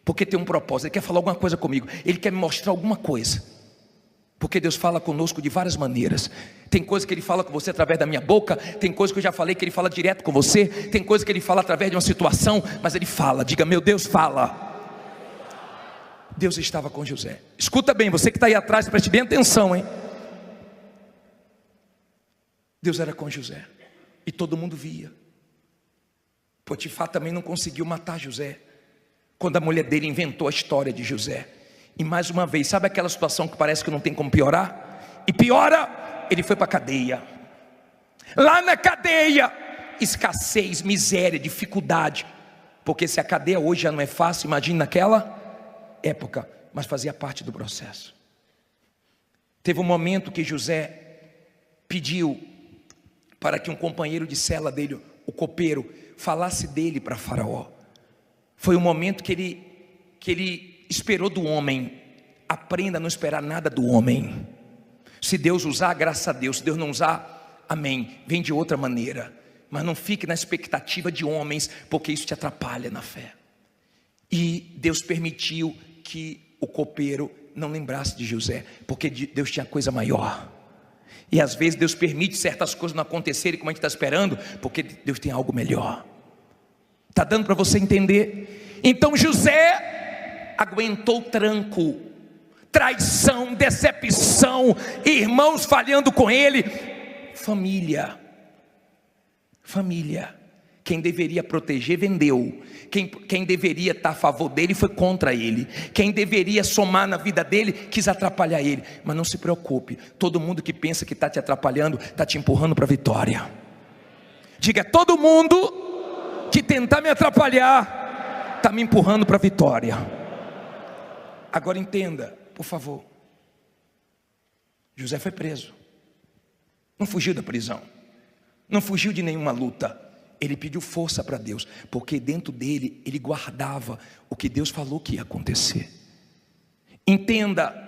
Porque tem um propósito, Ele quer falar alguma coisa comigo, Ele quer me mostrar alguma coisa. Porque Deus fala conosco de várias maneiras. Tem coisa que Ele fala com você através da minha boca. Tem coisa que eu já falei que Ele fala direto com você. Tem coisa que Ele fala através de uma situação. Mas Ele fala, diga, meu Deus fala. Deus estava com José. Escuta bem, você que está aí atrás, preste bem atenção, hein? Deus era com José. E todo mundo via. Potifar também não conseguiu matar José, quando a mulher dele inventou a história de José. E mais uma vez, sabe aquela situação que parece que não tem como piorar? E piora, ele foi para a cadeia. Lá na cadeia, escassez, miséria, dificuldade. Porque se a cadeia hoje já não é fácil, imagine naquela época. Mas fazia parte do processo. Teve um momento que José pediu para que um companheiro de cela dele, o copeiro, falasse dele para Faraó. Foi um momento que ele esperou do homem. Aprenda a não esperar nada do homem. Se Deus usar, graças a Deus. Se Deus não usar, amém, vem de outra maneira. Mas não fique na expectativa de homens, porque isso te atrapalha na fé. E Deus permitiu que o copeiro não lembrasse de José, porque Deus tinha coisa maior. E às vezes Deus permite certas coisas não acontecerem como a gente está esperando, porque Deus tem algo melhor. Está dando para você entender? Então José aguentou tranco, traição, decepção, irmãos falhando com ele, família. Quem deveria proteger, vendeu. Quem deveria estar a favor dele, foi contra ele. Quem deveria somar na vida dele, quis atrapalhar ele. Mas não se preocupe, todo mundo que pensa que está te atrapalhando, está te empurrando para a vitória. Diga, todo mundo que tentar me atrapalhar, está me empurrando para a vitória. Agora entenda, por favor. José foi preso. Não fugiu da prisão. Não fugiu de nenhuma luta. Ele pediu força para Deus, porque dentro dele, ele guardava o que Deus falou que ia acontecer. Entenda,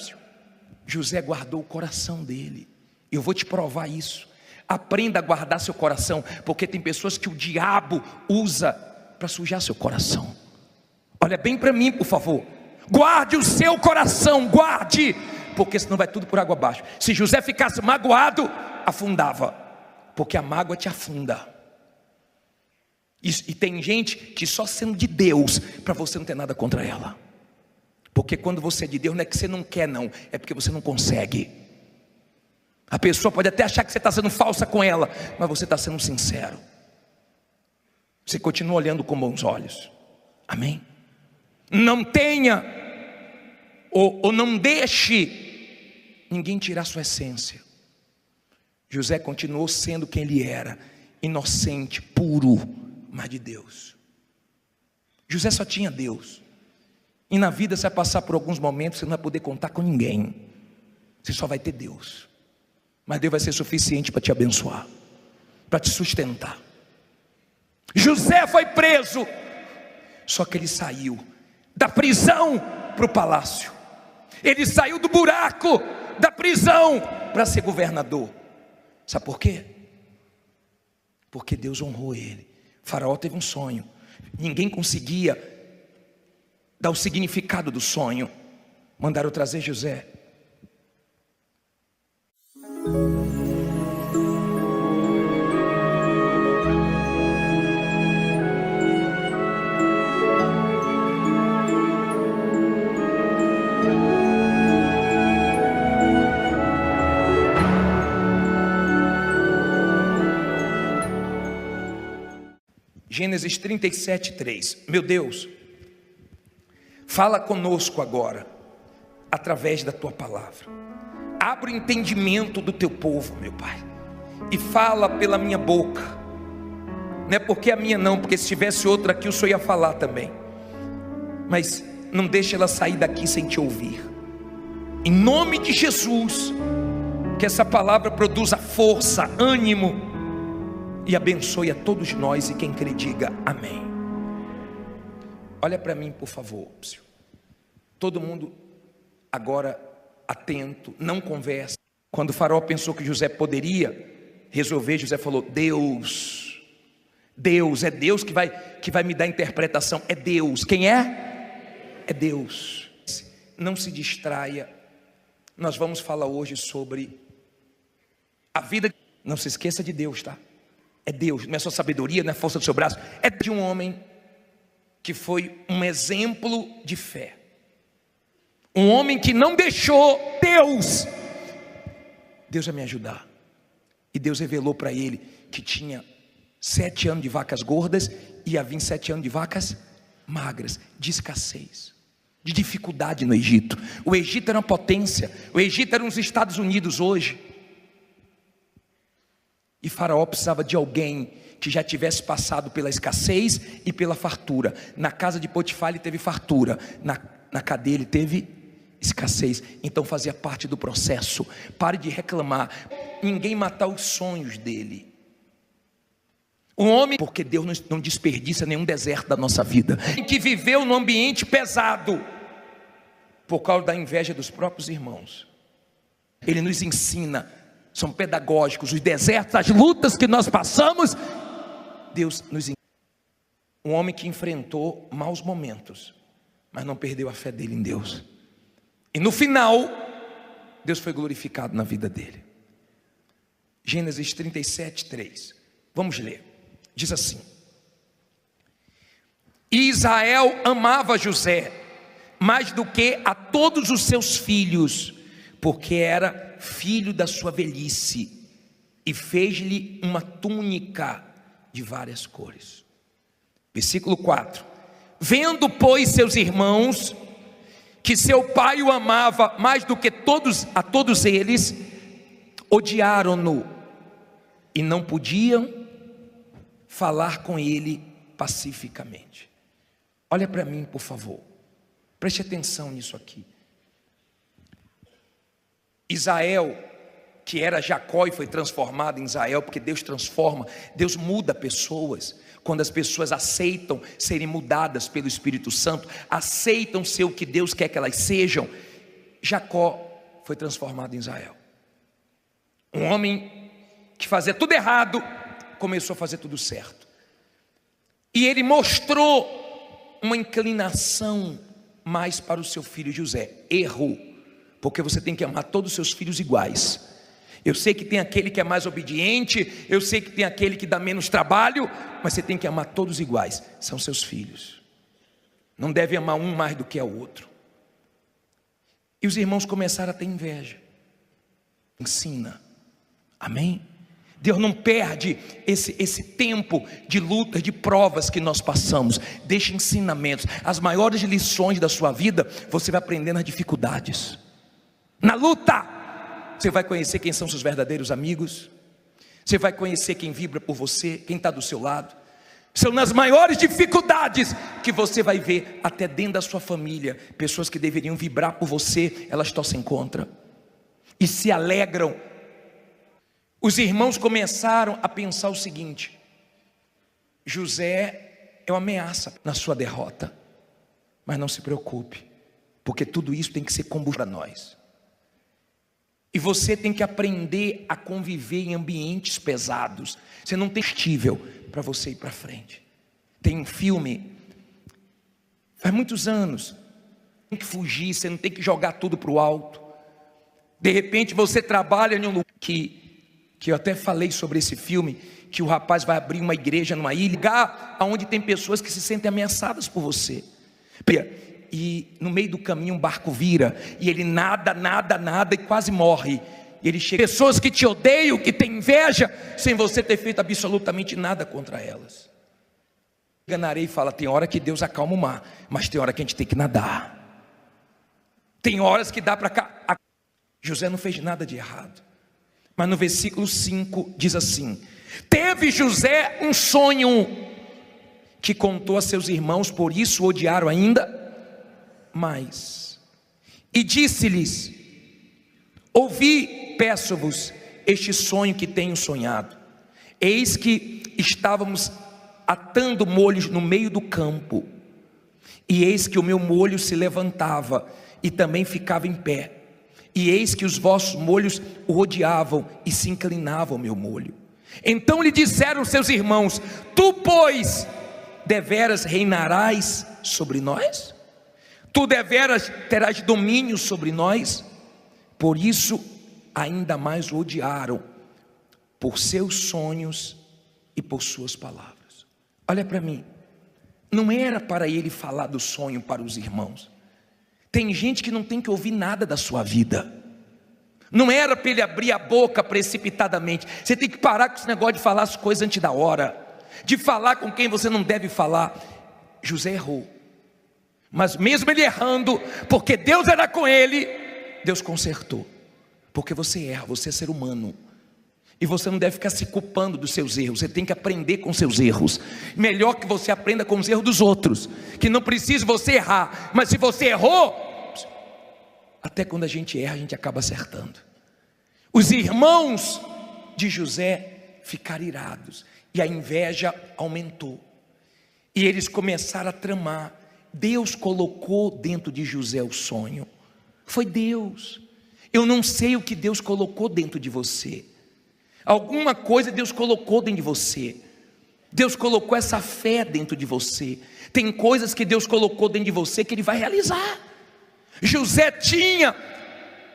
José guardou o coração dele. Eu vou te provar isso. Aprenda a guardar seu coração, porque tem pessoas que o diabo usa para sujar seu coração. Olha bem para mim, por favor. Guarde o seu coração, guarde, porque senão vai tudo por água abaixo. Se José ficasse magoado, afundava, porque a mágoa te afunda. E tem gente que só sendo de Deus, para você não ter nada contra ela. Porque quando você é de Deus, não é que você não quer não, é porque você não consegue. A pessoa pode até achar que você está sendo falsa com ela, mas você está sendo sincero. Você continua olhando com bons olhos. Amém? Não tenha, ou não deixe ninguém tirar sua essência. José continuou sendo quem ele era, inocente, puro, mas de Deus. José só tinha Deus. E na vida você vai passar por alguns momentos, você não vai poder contar com ninguém. Você só vai ter Deus. Mas Deus vai ser suficiente para te abençoar, para te sustentar. José foi preso, só que ele saiu da prisão para o palácio. Ele saiu do buraco da prisão para ser governador. Sabe por quê? Porque Deus honrou ele. Faraó teve um sonho, ninguém conseguia dar o significado do sonho. Mandaram trazer José. Gênesis 37, 3. Meu Deus, fala conosco agora, através da tua palavra. Abre o entendimento do teu povo, meu Pai, e fala pela minha boca. Não é porque a minha não, porque se tivesse outra aqui o Senhor ia falar também. Mas não deixe ela sair daqui sem te ouvir. Em nome de Jesus, que essa palavra produza força, ânimo, e abençoe a todos nós, e quem crê diga amém. Olha para mim, por favor. Todo mundo agora atento, não conversa. Quando o faraó pensou que José poderia resolver, José falou: Deus é Deus que vai me dar interpretação. É Deus. Quem é? É Deus. Não se distraia Nós vamos falar hoje sobre a vida. Não se esqueça de Deus, tá? É Deus, não é só sabedoria, não é força do seu braço. É de um homem que foi um exemplo de fé. Um homem que não deixou Deus vai me ajudar. E Deus revelou para ele que tinha 7 anos de vacas gordas e ia vir 7 anos de vacas magras, de escassez, de dificuldade no Egito. O Egito era uma potência, o Egito era uns Estados Unidos hoje. E Faraó precisava de alguém que já tivesse passado pela escassez e pela fartura. Na casa de Potifar ele teve fartura, na cadeia ele teve escassez. Então fazia parte do processo. Pare de reclamar, ninguém matar os sonhos dele. Um homem, porque Deus não desperdiça nenhum deserto da nossa vida, que viveu num ambiente pesado por causa da inveja dos próprios irmãos. Ele nos ensina, são pedagógicos, os desertos, as lutas que nós passamos. Deus nos ensina. Um homem que enfrentou maus momentos, mas não perdeu a fé dele em Deus. E no final, Deus foi glorificado na vida dele. Gênesis 37, 3. Vamos ler. Diz assim: e Israel amava José mais do que a todos os seus filhos, porque era filho da sua velhice, e fez-lhe uma túnica de várias cores. Versículo 4: vendo, pois, seus irmãos que seu pai o amava mais do que a todos eles, odiaram-no e não podiam falar com ele pacificamente. Olha para mim, por favor, preste atenção nisso aqui. Israel, que era Jacó e foi transformado em Israel, porque Deus transforma, Deus muda pessoas. Quando as pessoas aceitam serem mudadas pelo Espírito Santo, aceitam ser o que Deus quer que elas sejam, Jacó foi transformado em Israel. Um homem que fazia tudo errado, começou a fazer tudo certo. E ele mostrou uma inclinação mais para o seu filho José. Errou, porque você tem que amar todos os seus filhos iguais. Eu sei que tem aquele que é mais obediente, eu sei que tem aquele que dá menos trabalho, mas você tem que amar todos iguais, são seus filhos. Não deve amar um mais do que o outro. E os irmãos começaram a ter inveja. Ensina, amém? Deus não perde esse tempo de lutas, de provas que nós passamos. Deixa ensinamentos. As maiores lições da sua vida você vai aprender nas dificuldades. Na luta você vai conhecer quem são seus verdadeiros amigos. Você vai conhecer quem vibra por você, quem está do seu lado. São nas maiores dificuldades que você vai ver, até dentro da sua família, pessoas que deveriam vibrar por você, elas torcem contra e se alegram. Os irmãos começaram a pensar o seguinte: José é uma ameaça na sua derrota. Mas não se preocupe, porque tudo isso tem que ser combustível para nós. E você tem que aprender a conviver em ambientes pesados. Você não tem combustível para você ir para frente. Tem um filme, faz muitos anos, tem que fugir, você não tem que jogar tudo para o alto. De repente você trabalha em um lugar que eu até falei sobre esse filme, que o rapaz vai abrir uma igreja numa ilha, lugar onde tem pessoas que se sentem ameaçadas por você. E no meio do caminho um barco vira, e ele nada e quase morre. E ele chega, pessoas que te odeiam, que têm inveja, sem você ter feito absolutamente nada contra elas. Enganarei e fala: tem hora que Deus acalma o mar, mas tem hora que a gente tem que nadar. Tem horas que dá para cá. José não fez nada de errado. Mas no versículo 5 diz assim: teve José um sonho que contou a seus irmãos, por isso o odiaram ainda mais. E disse-lhes: ouvi, peço-vos, este sonho que tenho sonhado. Eis que estávamos atando molhos no meio do campo, e eis que o meu molho se levantava e também ficava em pé. E eis que os vossos molhos o rodeavam e se inclinavam ao meu molho. Então lhe disseram seus irmãos: tu, pois, deveras reinarás sobre nós? Tu deveras terás domínio sobre nós? Por isso ainda mais o odiaram, por seus sonhos e por suas palavras. Olha para mim, não era para ele falar do sonho para os irmãos. Tem gente que não tem que ouvir nada da sua vida. Não era para ele abrir a boca precipitadamente. Você tem que parar com esse negócio de falar as coisas antes da hora, de falar com quem você não deve falar. José errou, mas mesmo ele errando, porque Deus era com ele, Deus consertou. Porque você erra, você é ser humano, e você não deve ficar se culpando dos seus erros. Você tem que aprender com seus erros. Melhor que você aprenda com os erros dos outros, que não precisa você errar. Mas se você errou, até quando a gente erra, a gente acaba acertando. Os irmãos de José ficaram irados, e a inveja aumentou, e eles começaram a tramar. Deus colocou dentro de José o sonho. Foi Deus. Eu não sei o que Deus colocou dentro de você. Alguma coisa Deus colocou dentro de você. Deus colocou essa fé dentro de você. Tem coisas que Deus colocou dentro de você que Ele vai realizar. José tinha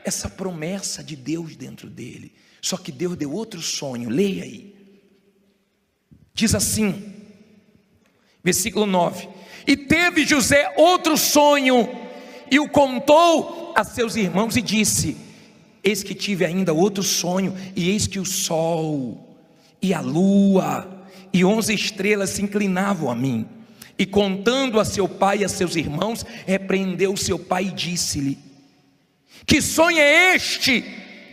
essa promessa de Deus dentro dele, só que Deus deu outro sonho. Leia aí. Diz assim, versículo 9: e teve José outro sonho, e o contou a seus irmãos e disse: eis que tive ainda outro sonho, e eis que o sol e a lua e 11 estrelas se inclinavam a mim. E contando a seu pai e a seus irmãos, repreendeu seu pai e disse-lhe: que sonho é este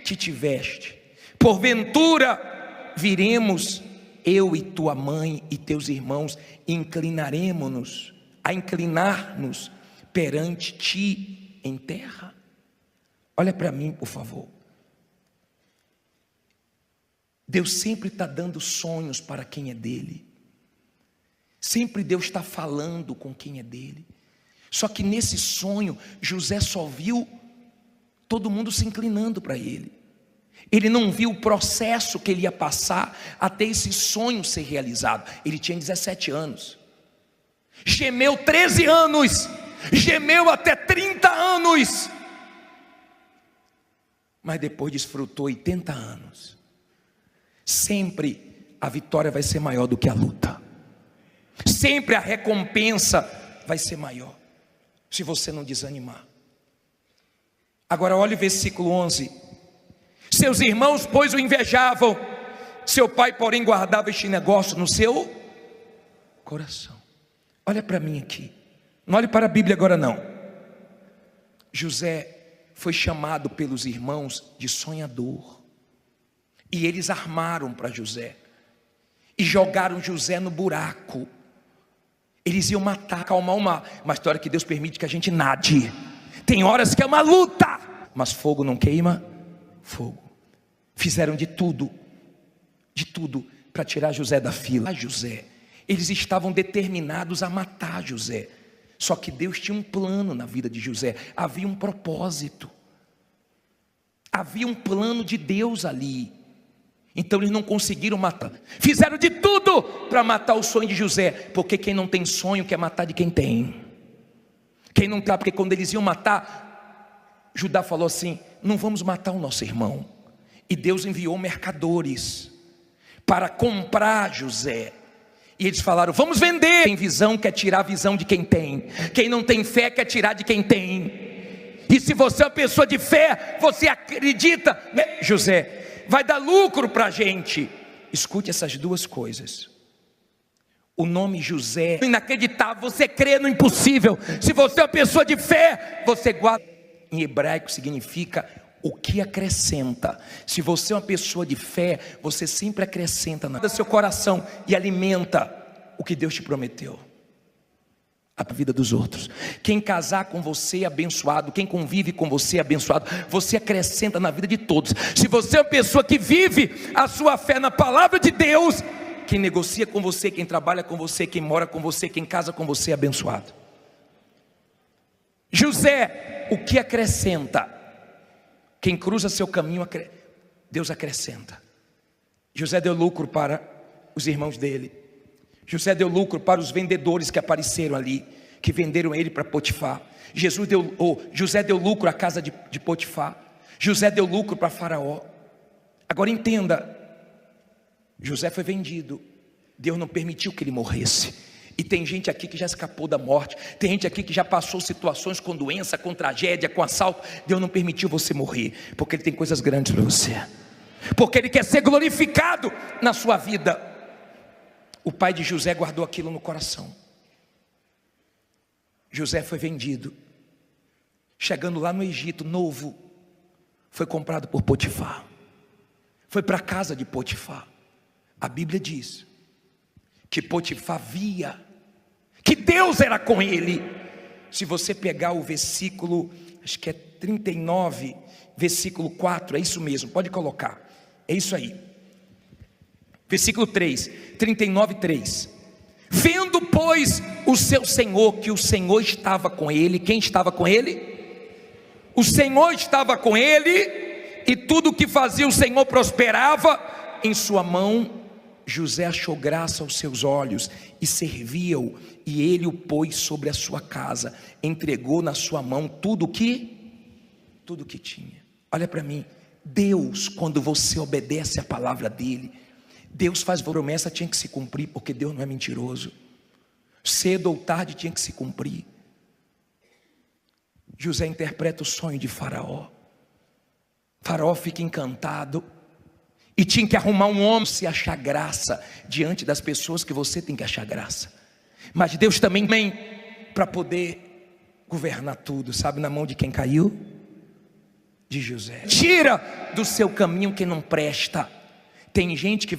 que tiveste? Porventura viremos eu e tua mãe e teus irmãos, e inclinar-nos perante ti em terra? Olha para mim, por favor. Deus sempre está dando sonhos para quem é dele. Sempre Deus está falando com quem é dele. Só que nesse sonho, José só viu todo mundo se inclinando para ele. Ele não viu o processo que ele ia passar até esse sonho ser realizado. Ele tinha 17 anos. Gemeu 13 anos. Gemeu até 30 anos. Mas depois desfrutou 80 anos. Sempre a vitória vai ser maior do que a luta. Sempre a recompensa vai ser maior, se você não desanimar. Agora olha o versículo 11. Seus irmãos, pois, o invejavam. Seu pai, porém, guardava este negócio no seu coração. Olha para mim aqui. Não olhe para a Bíblia agora não. José foi chamado pelos irmãos de sonhador. E eles armaram para José. E jogaram José no buraco. Eles iam matar, acalmar uma história que Deus permite que a gente nade. Tem horas que é uma luta, mas fogo não queima fogo. Fizeram de tudo para tirar José da fila. José, eles estavam determinados a matar José. Só que Deus tinha um plano na vida de José. Havia um propósito. Havia um plano de Deus ali. Então eles não conseguiram matar. Fizeram de tudo para matar o sonho de José. Porque quem não tem sonho quer matar de quem tem. Quem não tem, porque quando eles iam matar, Judá falou assim: não vamos matar o nosso irmão. E Deus enviou mercadores para comprar José. E eles falaram: vamos vender. Quem tem visão quer tirar a visão de quem tem. Quem não tem fé quer tirar de quem tem. E se você é uma pessoa de fé, você acredita, né? José, vai dar lucro para a gente. Escute essas duas coisas. O nome José, inacreditável, você crê no impossível. Se você é uma pessoa de fé, você guarda. Em hebraico significa o que acrescenta. Se você é uma pessoa de fé, você sempre acrescenta no seu coração e alimenta o que Deus te prometeu. A vida dos outros. Quem casar com você é abençoado. Quem convive com você é abençoado. Você acrescenta na vida de todos. Se você é uma pessoa que vive a sua fé na palavra de Deus, quem negocia com você, quem trabalha com você, quem mora com você, quem casa com você é abençoado. José, o que acrescenta? Quem cruza seu caminho, Deus acrescenta. José deu lucro para os irmãos dele. José deu lucro para os vendedores que apareceram ali, que venderam ele para Potifar. José deu lucro à casa de Potifar. José deu lucro para Faraó. Agora entenda, José foi vendido, Deus não permitiu que ele morresse. E tem gente aqui que já escapou da morte, tem gente aqui que já passou situações com doença, com tragédia, com assalto. Deus não permitiu você morrer, porque Ele tem coisas grandes para você, porque Ele quer ser glorificado na sua vida. O pai de José guardou aquilo no coração. José foi vendido, chegando lá no Egito, novo, foi comprado por Potifar, foi para a casa de Potifar. A Bíblia diz que Potifar via que Deus era com ele. Se você pegar o versículo, acho que é 39, versículo 4, é isso mesmo, pode colocar, é isso aí. Versículo 3, 39:3. Vendo, pois, o seu senhor, que o Senhor estava com ele. Quem estava com ele? O Senhor estava com ele, e tudo o que fazia o Senhor prosperava em sua mão. José achou graça aos seus olhos e servia-o, e ele o pôs sobre a sua casa, entregou na sua mão tudo que tinha. Olha para mim, Deus, quando você obedece a palavra dele, Deus faz promessa, tinha que se cumprir, porque Deus não é mentiroso. Cedo ou tarde tinha que se cumprir. José interpreta o sonho de Faraó. Faraó fica encantado e tinha que arrumar um homem se achar graça diante das pessoas que você tem que achar graça. Mas Deus também vem para poder governar tudo. Sabe na mão de quem caiu? De José. Tira do seu caminho quem não presta. Tem gente que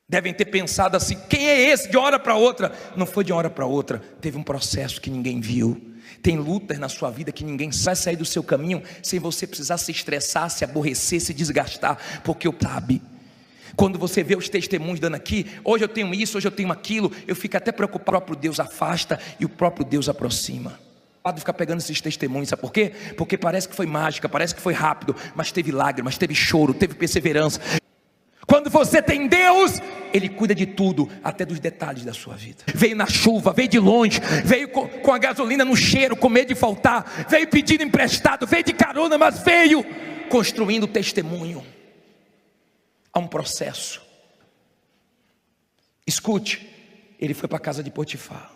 devem ter pensado assim: quem é esse? De uma hora para outra. Não foi de uma hora para outra, teve um processo que ninguém viu. Tem lutas na sua vida que ninguém vai sair do seu caminho sem você precisar se estressar, se aborrecer, se desgastar, porque eu sabe. Quando você vê os testemunhos dando aqui, hoje eu tenho isso, hoje eu tenho aquilo, eu fico até preocupado. O próprio Deus afasta e o próprio Deus aproxima. Pode ficar pegando esses testemunhos, sabe por quê? Porque parece que foi mágica, parece que foi rápido, mas teve lágrimas, teve choro, teve perseverança. Quando você tem Deus, Ele cuida de tudo, até dos detalhes da sua vida. Veio na chuva, veio de longe, veio com a gasolina no cheiro, com medo de faltar, veio pedindo emprestado, veio de carona, mas veio construindo testemunho. Há um processo. Escute, ele foi para a casa de Potifar.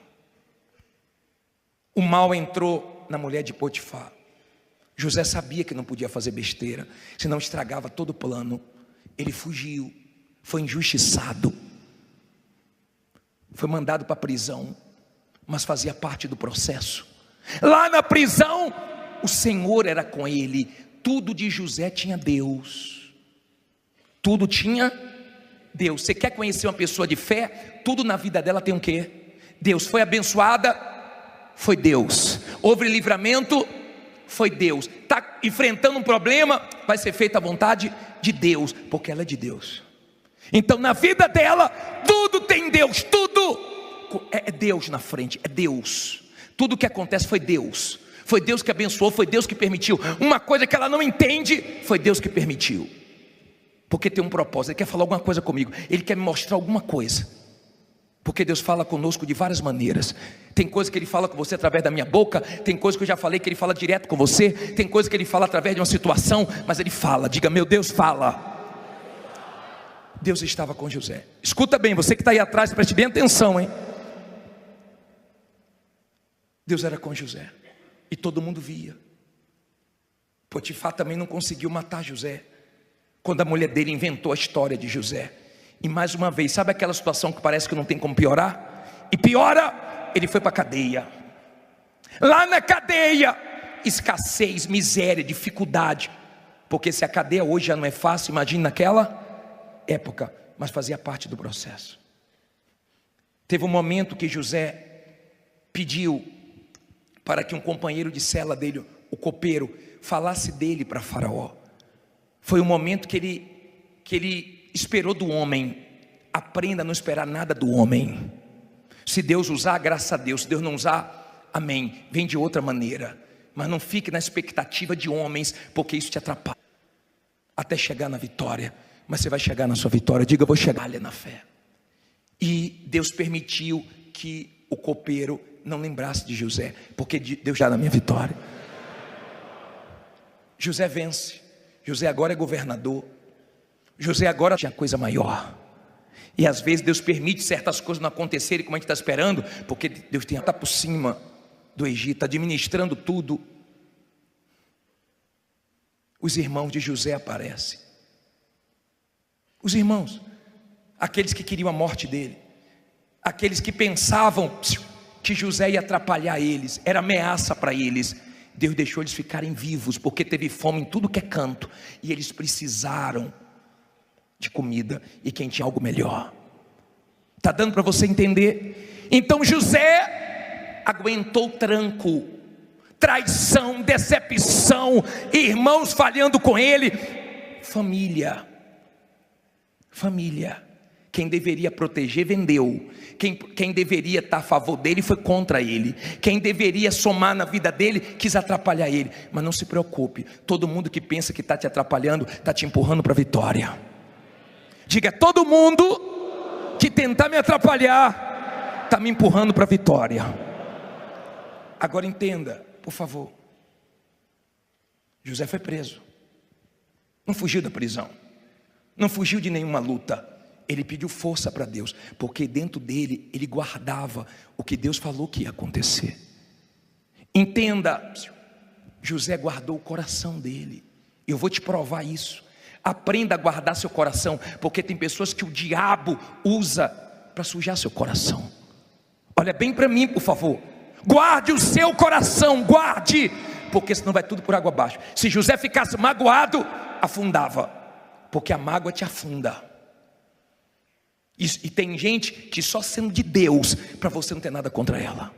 O mal entrou na mulher de Potifar. José sabia que não podia fazer besteira, senão estragava todo o plano. Ele fugiu, foi injustiçado, foi mandado para a prisão, mas fazia parte do processo. Lá na prisão, o Senhor era com ele. Tudo de José tinha Deus. Tudo tinha Deus. Você quer conhecer uma pessoa de fé? Tudo na vida dela tem o quê? Deus. Foi abençoada? Foi Deus. Houve livramento? Foi Deus. Está enfrentando um problema? Vai ser feita a vontade de Deus, porque ela é de Deus. Então na vida dela, tudo tem Deus, tudo é Deus na frente, é Deus. Tudo que acontece foi Deus. Foi Deus que abençoou, foi Deus que permitiu. Uma coisa que ela não entende, foi Deus que permitiu. Porque tem um propósito, Ele quer falar alguma coisa comigo, Ele quer me mostrar alguma coisa. Porque Deus fala conosco de várias maneiras. Tem coisa que Ele fala com você através da minha boca. Tem coisa que eu já falei que Ele fala direto com você. Tem coisa que Ele fala através de uma situação. Mas Ele fala, diga: meu Deus fala. Deus estava com José. Escuta bem, você que está aí atrás, preste bem atenção, hein? Deus era com José, e todo mundo via. Potifar também não conseguiu matar José, quando a mulher dele inventou a história de José. E mais uma vez, sabe aquela situação que parece que não tem como piorar? E piora, ele foi para a cadeia. Lá na cadeia, escassez, miséria, dificuldade. Porque se a cadeia hoje já não é fácil, imagine naquela época. Mas fazia parte do processo. Teve um momento que José pediu para que um companheiro de cela dele, o copeiro, falasse dele para Faraó. Foi um momento que ele esperou do homem. Aprenda a não esperar nada do homem. Se Deus usar, graças a Deus. Se Deus não usar, amém, vem de outra maneira. Mas não fique na expectativa de homens, porque isso te atrapalha até chegar na vitória. Mas você vai chegar na sua vitória. Diga: eu vou chegar ali na fé. E Deus permitiu que o copeiro não lembrasse de José, porque Deus já na minha vitória. José vence. José agora é governador. José agora tinha coisa maior. E às vezes Deus permite certas coisas não acontecerem como a gente está esperando, porque Deus está por cima do Egito, administrando tudo. Os irmãos de José aparecem. Os irmãos, aqueles que queriam a morte dele, aqueles que pensavam que José ia atrapalhar eles, era ameaça para eles. Deus deixou eles ficarem vivos, porque teve fome em tudo que é canto, e eles precisaram de comida, e quem tinha algo melhor. Está dando para você entender? Então José aguentou tranco, traição, decepção, irmãos falhando com ele, família. Quem deveria proteger, vendeu. Quem deveria estar a favor dele, foi contra ele. Quem deveria somar na vida dele, quis atrapalhar ele. Mas não se preocupe, todo mundo que pensa que está te atrapalhando, está te empurrando para a vitória. Diga, todo mundo que tentar me atrapalhar, está me empurrando para a vitória. Agora entenda, por favor. José foi preso. Não fugiu da prisão. Não fugiu de nenhuma luta. Ele pediu força para Deus, porque dentro dele, ele guardava o que Deus falou que ia acontecer. Entenda, José guardou o coração dele. Eu vou te provar isso. Aprenda a guardar seu coração, porque tem pessoas que o diabo usa para sujar seu coração. Olha bem para mim, por favor. Guarde o seu coração, guarde, porque senão vai tudo por água abaixo. Se José ficasse magoado, afundava, porque a mágoa te afunda. E tem gente que só sendo de Deus, para você não ter nada contra ela.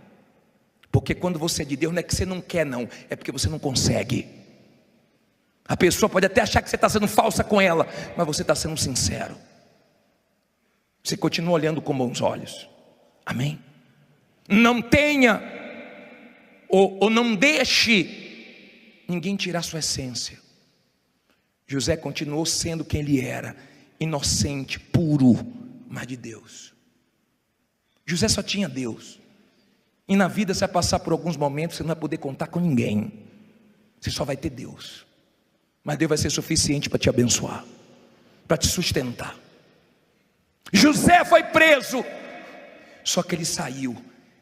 Porque quando você é de Deus, não é que você não quer não, é porque você não consegue. A pessoa pode até achar que você está sendo falsa com ela, mas você está sendo sincero. Você continua olhando com bons olhos. Amém? Não tenha, ou não deixe ninguém tirar sua essência. José continuou sendo quem ele era, inocente, puro, mas de Deus. José só tinha Deus. E na vida você vai passar por alguns momentos, você não vai poder contar com ninguém. Você só vai ter Deus. Mas Deus vai ser suficiente para te abençoar, para te sustentar. José foi preso, só que ele saiu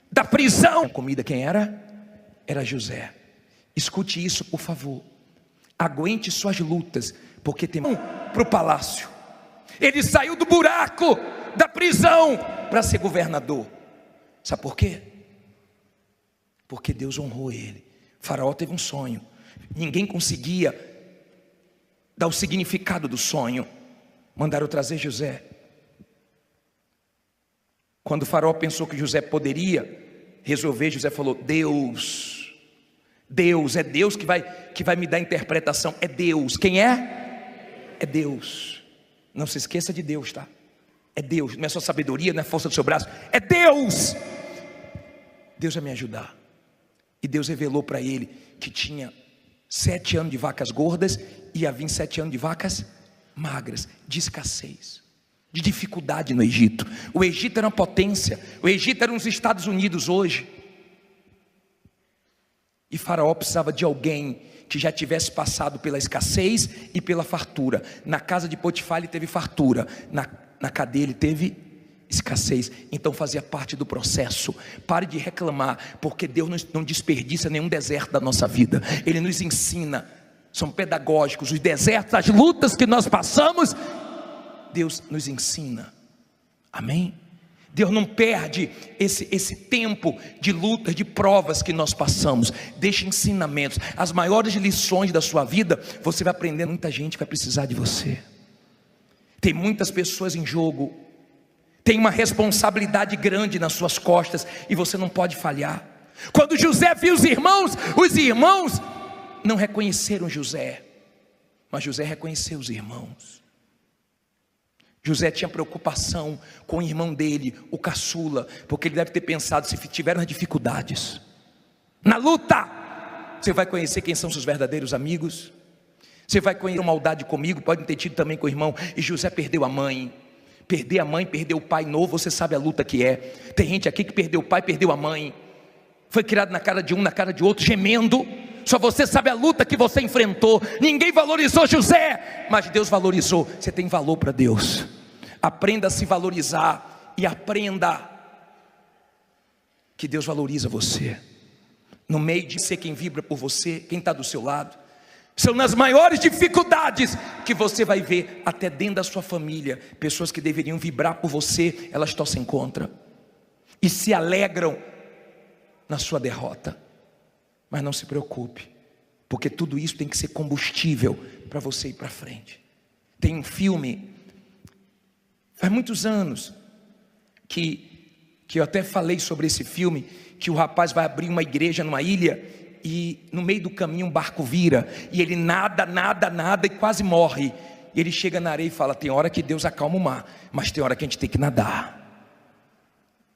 da prisão. A comida quem era? Era José. Escute isso, por favor. Aguente suas lutas, porque tem para o palácio. Ele saiu do buraco da prisão para ser governador. Sabe por quê? Porque Deus honrou ele. O faraó teve um sonho, ninguém conseguia dar o significado do sonho. Mandaram trazer José. Quando o faraó pensou que José poderia resolver, José falou: Deus, é Deus que vai me dar a interpretação. É Deus. Quem é? É Deus. Não se esqueça de Deus, tá? É Deus, não é só sabedoria, não é força do seu braço, é Deus. Deus vai me ajudar. E Deus revelou para ele que tinha 7 anos de vacas gordas e havia 7 anos de vacas magras, de escassez, de dificuldade no Egito. O Egito era uma potência, o Egito era uns Estados Unidos hoje. E Faraó precisava de alguém que já tivesse passado pela escassez e pela fartura. Na casa de Potifar ele teve fartura, na cadeia ele teve escassez. Então fazia parte do processo. Pare de reclamar, porque Deus não desperdiça nenhum deserto da nossa vida. Ele nos ensina, são pedagógicos. Os desertos, as lutas que nós passamos, Deus nos ensina. Amém? Deus não perde esse tempo de lutas, de provas que nós passamos. Deixa ensinamentos. As maiores lições da sua vida, você vai aprender. Muita gente vai precisar de você. Tem muitas pessoas em jogo. Tem uma responsabilidade grande nas suas costas, e você não pode falhar. Quando José viu os irmãos não reconheceram José, mas José reconheceu os irmãos. José tinha preocupação com o irmão dele, o caçula, porque ele deve ter pensado: se tiver nas dificuldades, na luta, você vai conhecer quem são seus verdadeiros amigos. Você vai conhecer maldade comigo, pode ter tido também com o irmão. E José perdeu a mãe. Perder a mãe, perder o pai novo, você sabe a luta que é. Tem gente aqui que perdeu o pai, perdeu a mãe. Foi criado na cara de um, na cara de outro, gemendo. Só você sabe a luta que você enfrentou. Ninguém valorizou José, mas Deus valorizou. Você tem valor para Deus. Aprenda a se valorizar e aprenda que Deus valoriza você. No meio de ser quem vibra por você, quem está do seu lado. São nas maiores dificuldades que você vai ver, até dentro da sua família, pessoas que deveriam vibrar por você, elas torcem contra e se alegram na sua derrota. Mas não se preocupe, porque tudo isso tem que ser combustível para você ir para frente. Tem um filme, faz muitos anos, que eu até falei sobre esse filme, que o rapaz vai abrir uma igreja numa ilha, e no meio do caminho um barco vira, e ele nada e quase morre, e ele chega na areia e fala: tem hora que Deus acalma o mar, mas tem hora que a gente tem que nadar.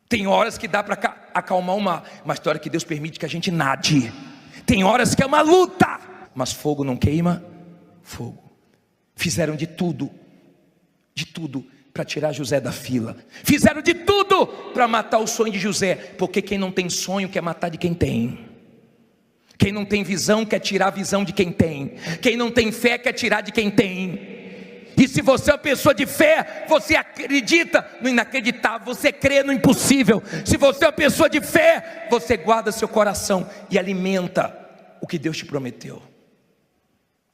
Tem horas que dá para acalmar o mar, mas tem hora que Deus permite que a gente nade. Tem horas que é uma luta, mas fogo não queima fogo. Fizeram de tudo para tirar José da fila. Fizeram de tudo para matar o sonho de José, porque quem não tem sonho quer matar de quem tem. Quem não tem visão quer tirar a visão de quem tem. Quem não tem fé quer tirar de quem tem. E se você é uma pessoa de fé, você acredita no inacreditável, você crê no impossível. Se você é uma pessoa de fé, você guarda seu coração e alimenta o que Deus te prometeu.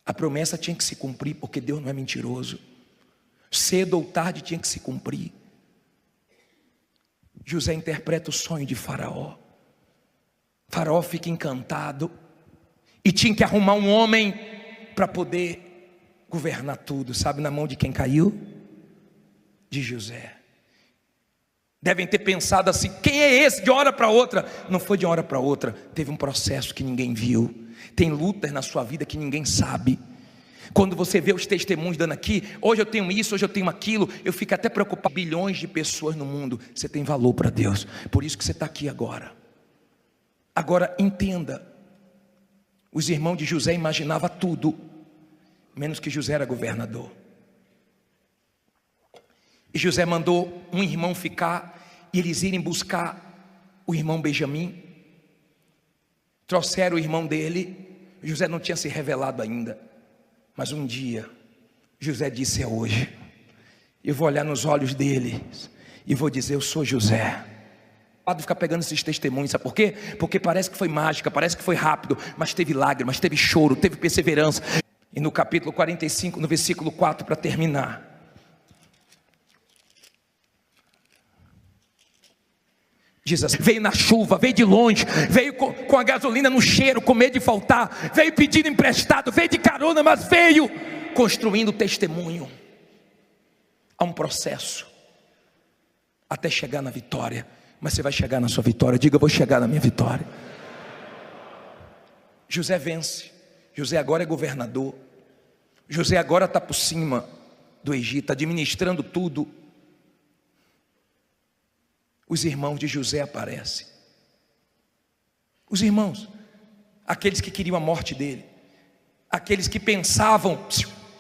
A promessa tinha que se cumprir, porque Deus não é mentiroso. Cedo ou tarde tinha que se cumprir. José interpreta o sonho de Faraó. Faraó fica encantado e tinha que arrumar um homem para poder governar tudo. Sabe na mão de quem caiu? De José. Devem ter pensado assim: quem é esse? De uma hora para outra. Não foi de uma hora para outra, teve um processo que ninguém viu. Tem lutas na sua vida que ninguém sabe. Quando você vê os testemunhos dando aqui: hoje eu tenho isso, hoje eu tenho aquilo, eu fico até preocupado. Bilhões de pessoas no mundo. Você tem valor para Deus, por isso que você está aqui agora. Agora entenda, os irmãos de José imaginavam tudo, menos que José era governador. E José mandou um irmão ficar, e eles irem buscar o irmão Benjamim. Trouxeram o irmão dele. José não tinha se revelado ainda, mas um dia José disse: é hoje. Eu vou olhar nos olhos dele e vou dizer: eu sou José. Pode ficar pegando esses testemunhos, sabe por quê? Porque parece que foi mágica, parece que foi rápido, mas teve lágrimas, teve choro, teve perseverança. E no capítulo 45, no versículo 4, para terminar, diz assim: veio na chuva, veio de longe, veio com a gasolina no cheiro, com medo de faltar, veio pedindo emprestado, veio de carona, mas veio construindo testemunho. Há um processo até chegar na vitória. Mas você vai chegar na sua vitória. Diga: eu vou chegar na minha vitória. José vence. José agora é governador. José agora está por cima do Egito, administrando tudo. Os irmãos de José aparecem. Os irmãos, aqueles que queriam a morte dele, aqueles que pensavam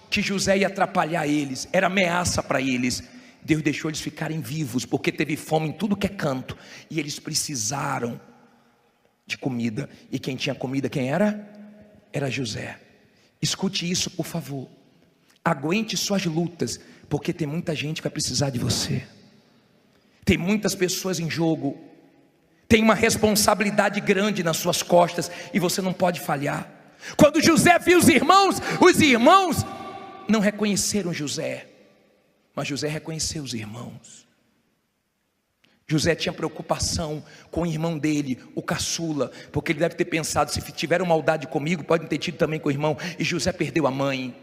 que José ia atrapalhar eles, era ameaça para eles. Deus deixou eles ficarem vivos, porque teve fome em tudo que é canto, e eles precisaram de comida. E quem tinha comida, quem era? Era José. Escute isso, por favor. Aguente suas lutas, porque tem muita gente que vai precisar de você. Tem muitas pessoas em jogo. Tem uma responsabilidade grande nas suas costas, e você não pode falhar. Quando José viu os irmãos não reconheceram José, mas José reconheceu os irmãos. José tinha preocupação com o irmão dele, o caçula, porque ele deve ter pensado: se tiveram maldade comigo, podem ter tido também com o irmão. E José perdeu a mãe.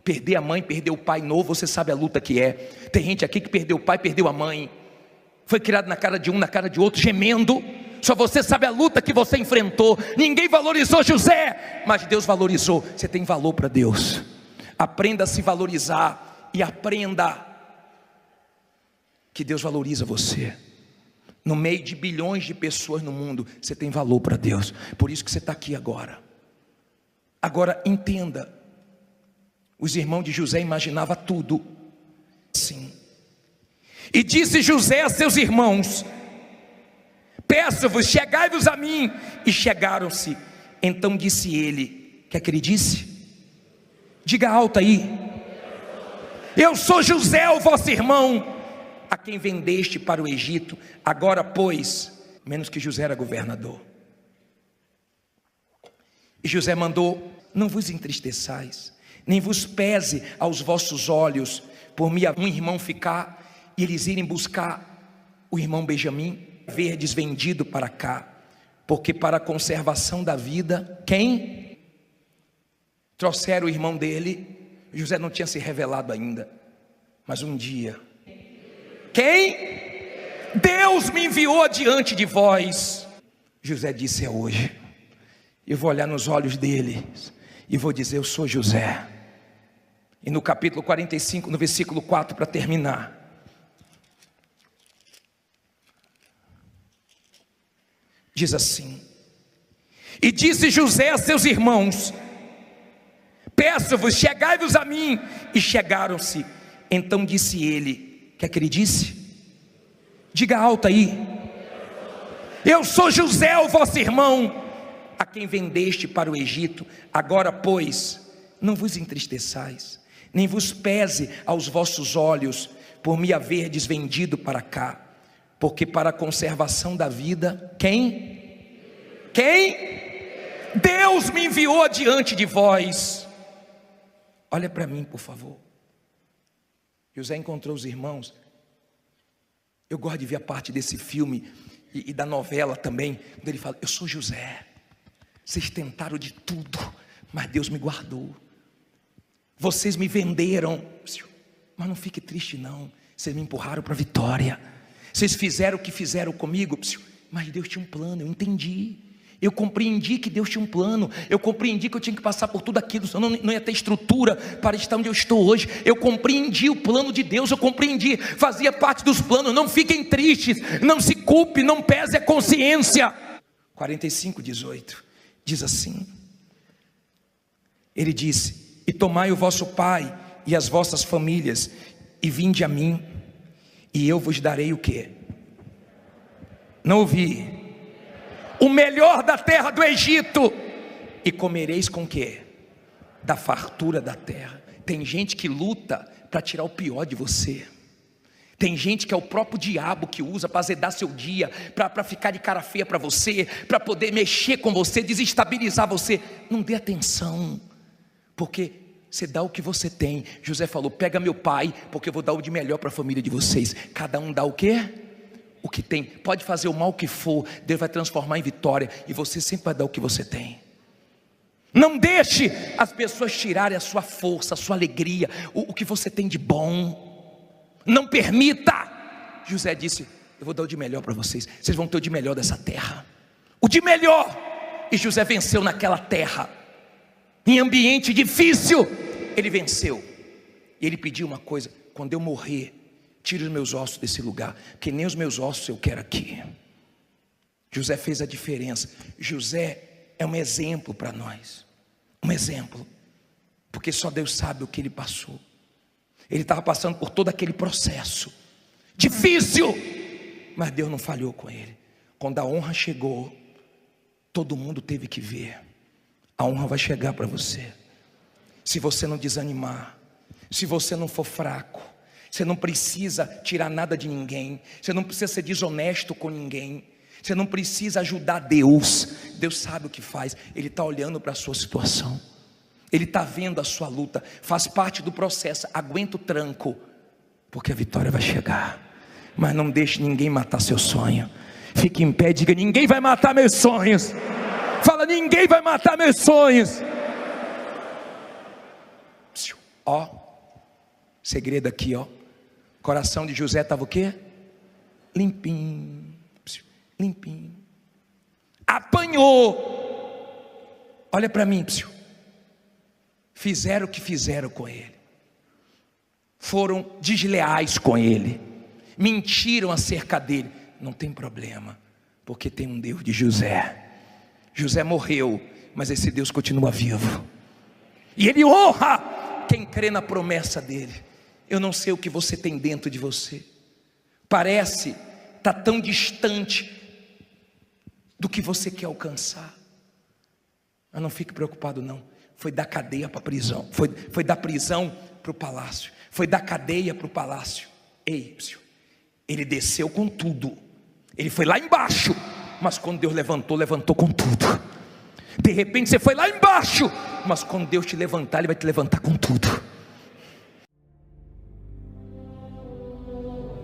Perder a mãe, perder o pai novo, você sabe a luta que é. Tem gente aqui que perdeu o pai, perdeu a mãe. Foi criado na cara de um, na cara de outro, gemendo. Só você sabe a luta que você enfrentou. Ninguém valorizou José, mas Deus valorizou. Você tem valor para Deus. Aprenda a se valorizar e aprenda que Deus valoriza você. No meio de bilhões de pessoas no mundo, você tem valor para Deus. Por isso que você está aqui agora. Agora entenda, os irmãos de José imaginavam tudo. Sim. E disse José a seus irmãos: peço-vos, chegai-vos a mim. E chegaram-se, Então disse ele, quer que ele disse? Diga alto aí: eu sou José, o vosso irmão, a quem vendeste para o Egito. Agora, pois, menos que José era governador. E José mandou: não vos entristeçais, nem vos pese aos vossos olhos, por mim um irmão ficar, e eles irem buscar o irmão Benjamim, verdes vendido para cá, porque para a conservação da vida, quem? Trouxeram o irmão dele. José não tinha se revelado ainda, mas um dia, quem? Deus me enviou adiante de vós. José disse: é hoje. Eu vou olhar nos olhos dele e vou dizer: eu sou José. E no capítulo 45, no versículo 4, para terminar, diz assim: e disse José a seus irmãos: peço-vos, chegai-vos a mim. E chegaram-se. Então disse ele, quer que ele disse? Diga alto aí: eu sou José, o vosso irmão, a quem vendeste para o Egito. Agora, pois, não vos entristeçais, nem vos pese aos vossos olhos, por me haverdes vendido para cá, porque para a conservação da vida, quem? Deus me enviou adiante de vós. Olha para mim, por favor. José encontrou os irmãos. Eu gosto de ver a parte desse filme e da novela também, quando ele fala: eu sou José, vocês tentaram de tudo, mas Deus me guardou. Vocês me venderam, mas não fique triste não, vocês me empurraram para a vitória. Vocês fizeram o que fizeram comigo, mas Deus tinha um plano, eu entendi. Eu compreendi que Deus tinha um plano. Eu compreendi que eu tinha que passar por tudo aquilo, senão não ia ter estrutura para estar onde eu estou hoje. Eu compreendi o plano de Deus, eu compreendi, fazia parte dos planos. Não fiquem tristes, não se culpe, não pese a consciência. 45:18 diz assim: ele disse: e tomai o vosso pai e as vossas famílias, e vinde a mim, e eu vos darei o quê? Não ouvi. O melhor da terra do Egito, e comereis com o quê? Da fartura da terra. Tem gente que luta para tirar o pior de você. Tem gente que é o próprio diabo que usa para azedar seu dia, para ficar de cara feia para você, para poder mexer com você, desestabilizar você. Não dê atenção, porque você dá o que você tem. José falou: pega meu pai, porque eu vou dar o de melhor para a família de vocês. Cada um dá o quê? O que tem. Pode fazer o mal que for, Deus vai transformar em vitória, e você sempre vai dar o que você tem. Não deixe as pessoas tirarem a sua força, a sua alegria, o que você tem de bom. Não permita. José disse: eu vou dar o de melhor para vocês. Vocês vão ter o de melhor dessa terra, o de melhor. E José venceu naquela terra, em ambiente difícil, ele venceu. E ele pediu uma coisa: quando eu morrer, tire os meus ossos desse lugar, que nem os meus ossos eu quero aqui. José fez a diferença. José é um exemplo para nós, um exemplo, porque só Deus sabe o que ele passou. Ele estava passando por todo aquele processo difícil, mas Deus não falhou com ele. Quando a honra chegou, todo mundo teve que ver. A honra vai chegar para você, se você não desanimar, se você não for fraco. Você não precisa tirar nada de ninguém, você não precisa ser desonesto com ninguém, você não precisa ajudar Deus. Deus sabe o que faz, Ele está olhando para a sua situação, Ele está vendo a sua luta, faz parte do processo. Aguenta o tranco, porque a vitória vai chegar. Mas não deixe ninguém matar seu sonho. Fique em pé e diga: ninguém vai matar meus sonhos. Fala: ninguém vai matar meus sonhos. Ó, segredo aqui, ó. O coração de José estava o quê? Limpinho, limpinho. Apanhou. Olha para mim, fizeram o que fizeram com ele, foram desleais com ele, mentiram acerca dele. Não tem problema, porque tem um Deus de José. José morreu, mas esse Deus continua vivo, e Ele honra quem crê na promessa dele. Eu não sei o que você tem dentro de você, parece estar tão distante do que você quer alcançar. Mas não fique preocupado não. Foi da cadeia para a prisão. Foi da prisão para o palácio. Foi da cadeia para o palácio. Ei, ele desceu com tudo. Ele foi lá embaixo. Mas quando Deus levantou com tudo. De repente você foi lá embaixo. Mas quando Deus te levantar, Ele vai te levantar com tudo.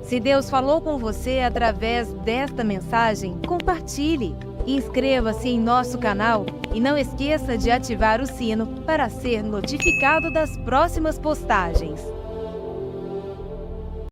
Se Deus falou com você através desta mensagem, compartilhe. Inscreva-se em nosso canal e não esqueça de ativar o sino para ser notificado das próximas postagens.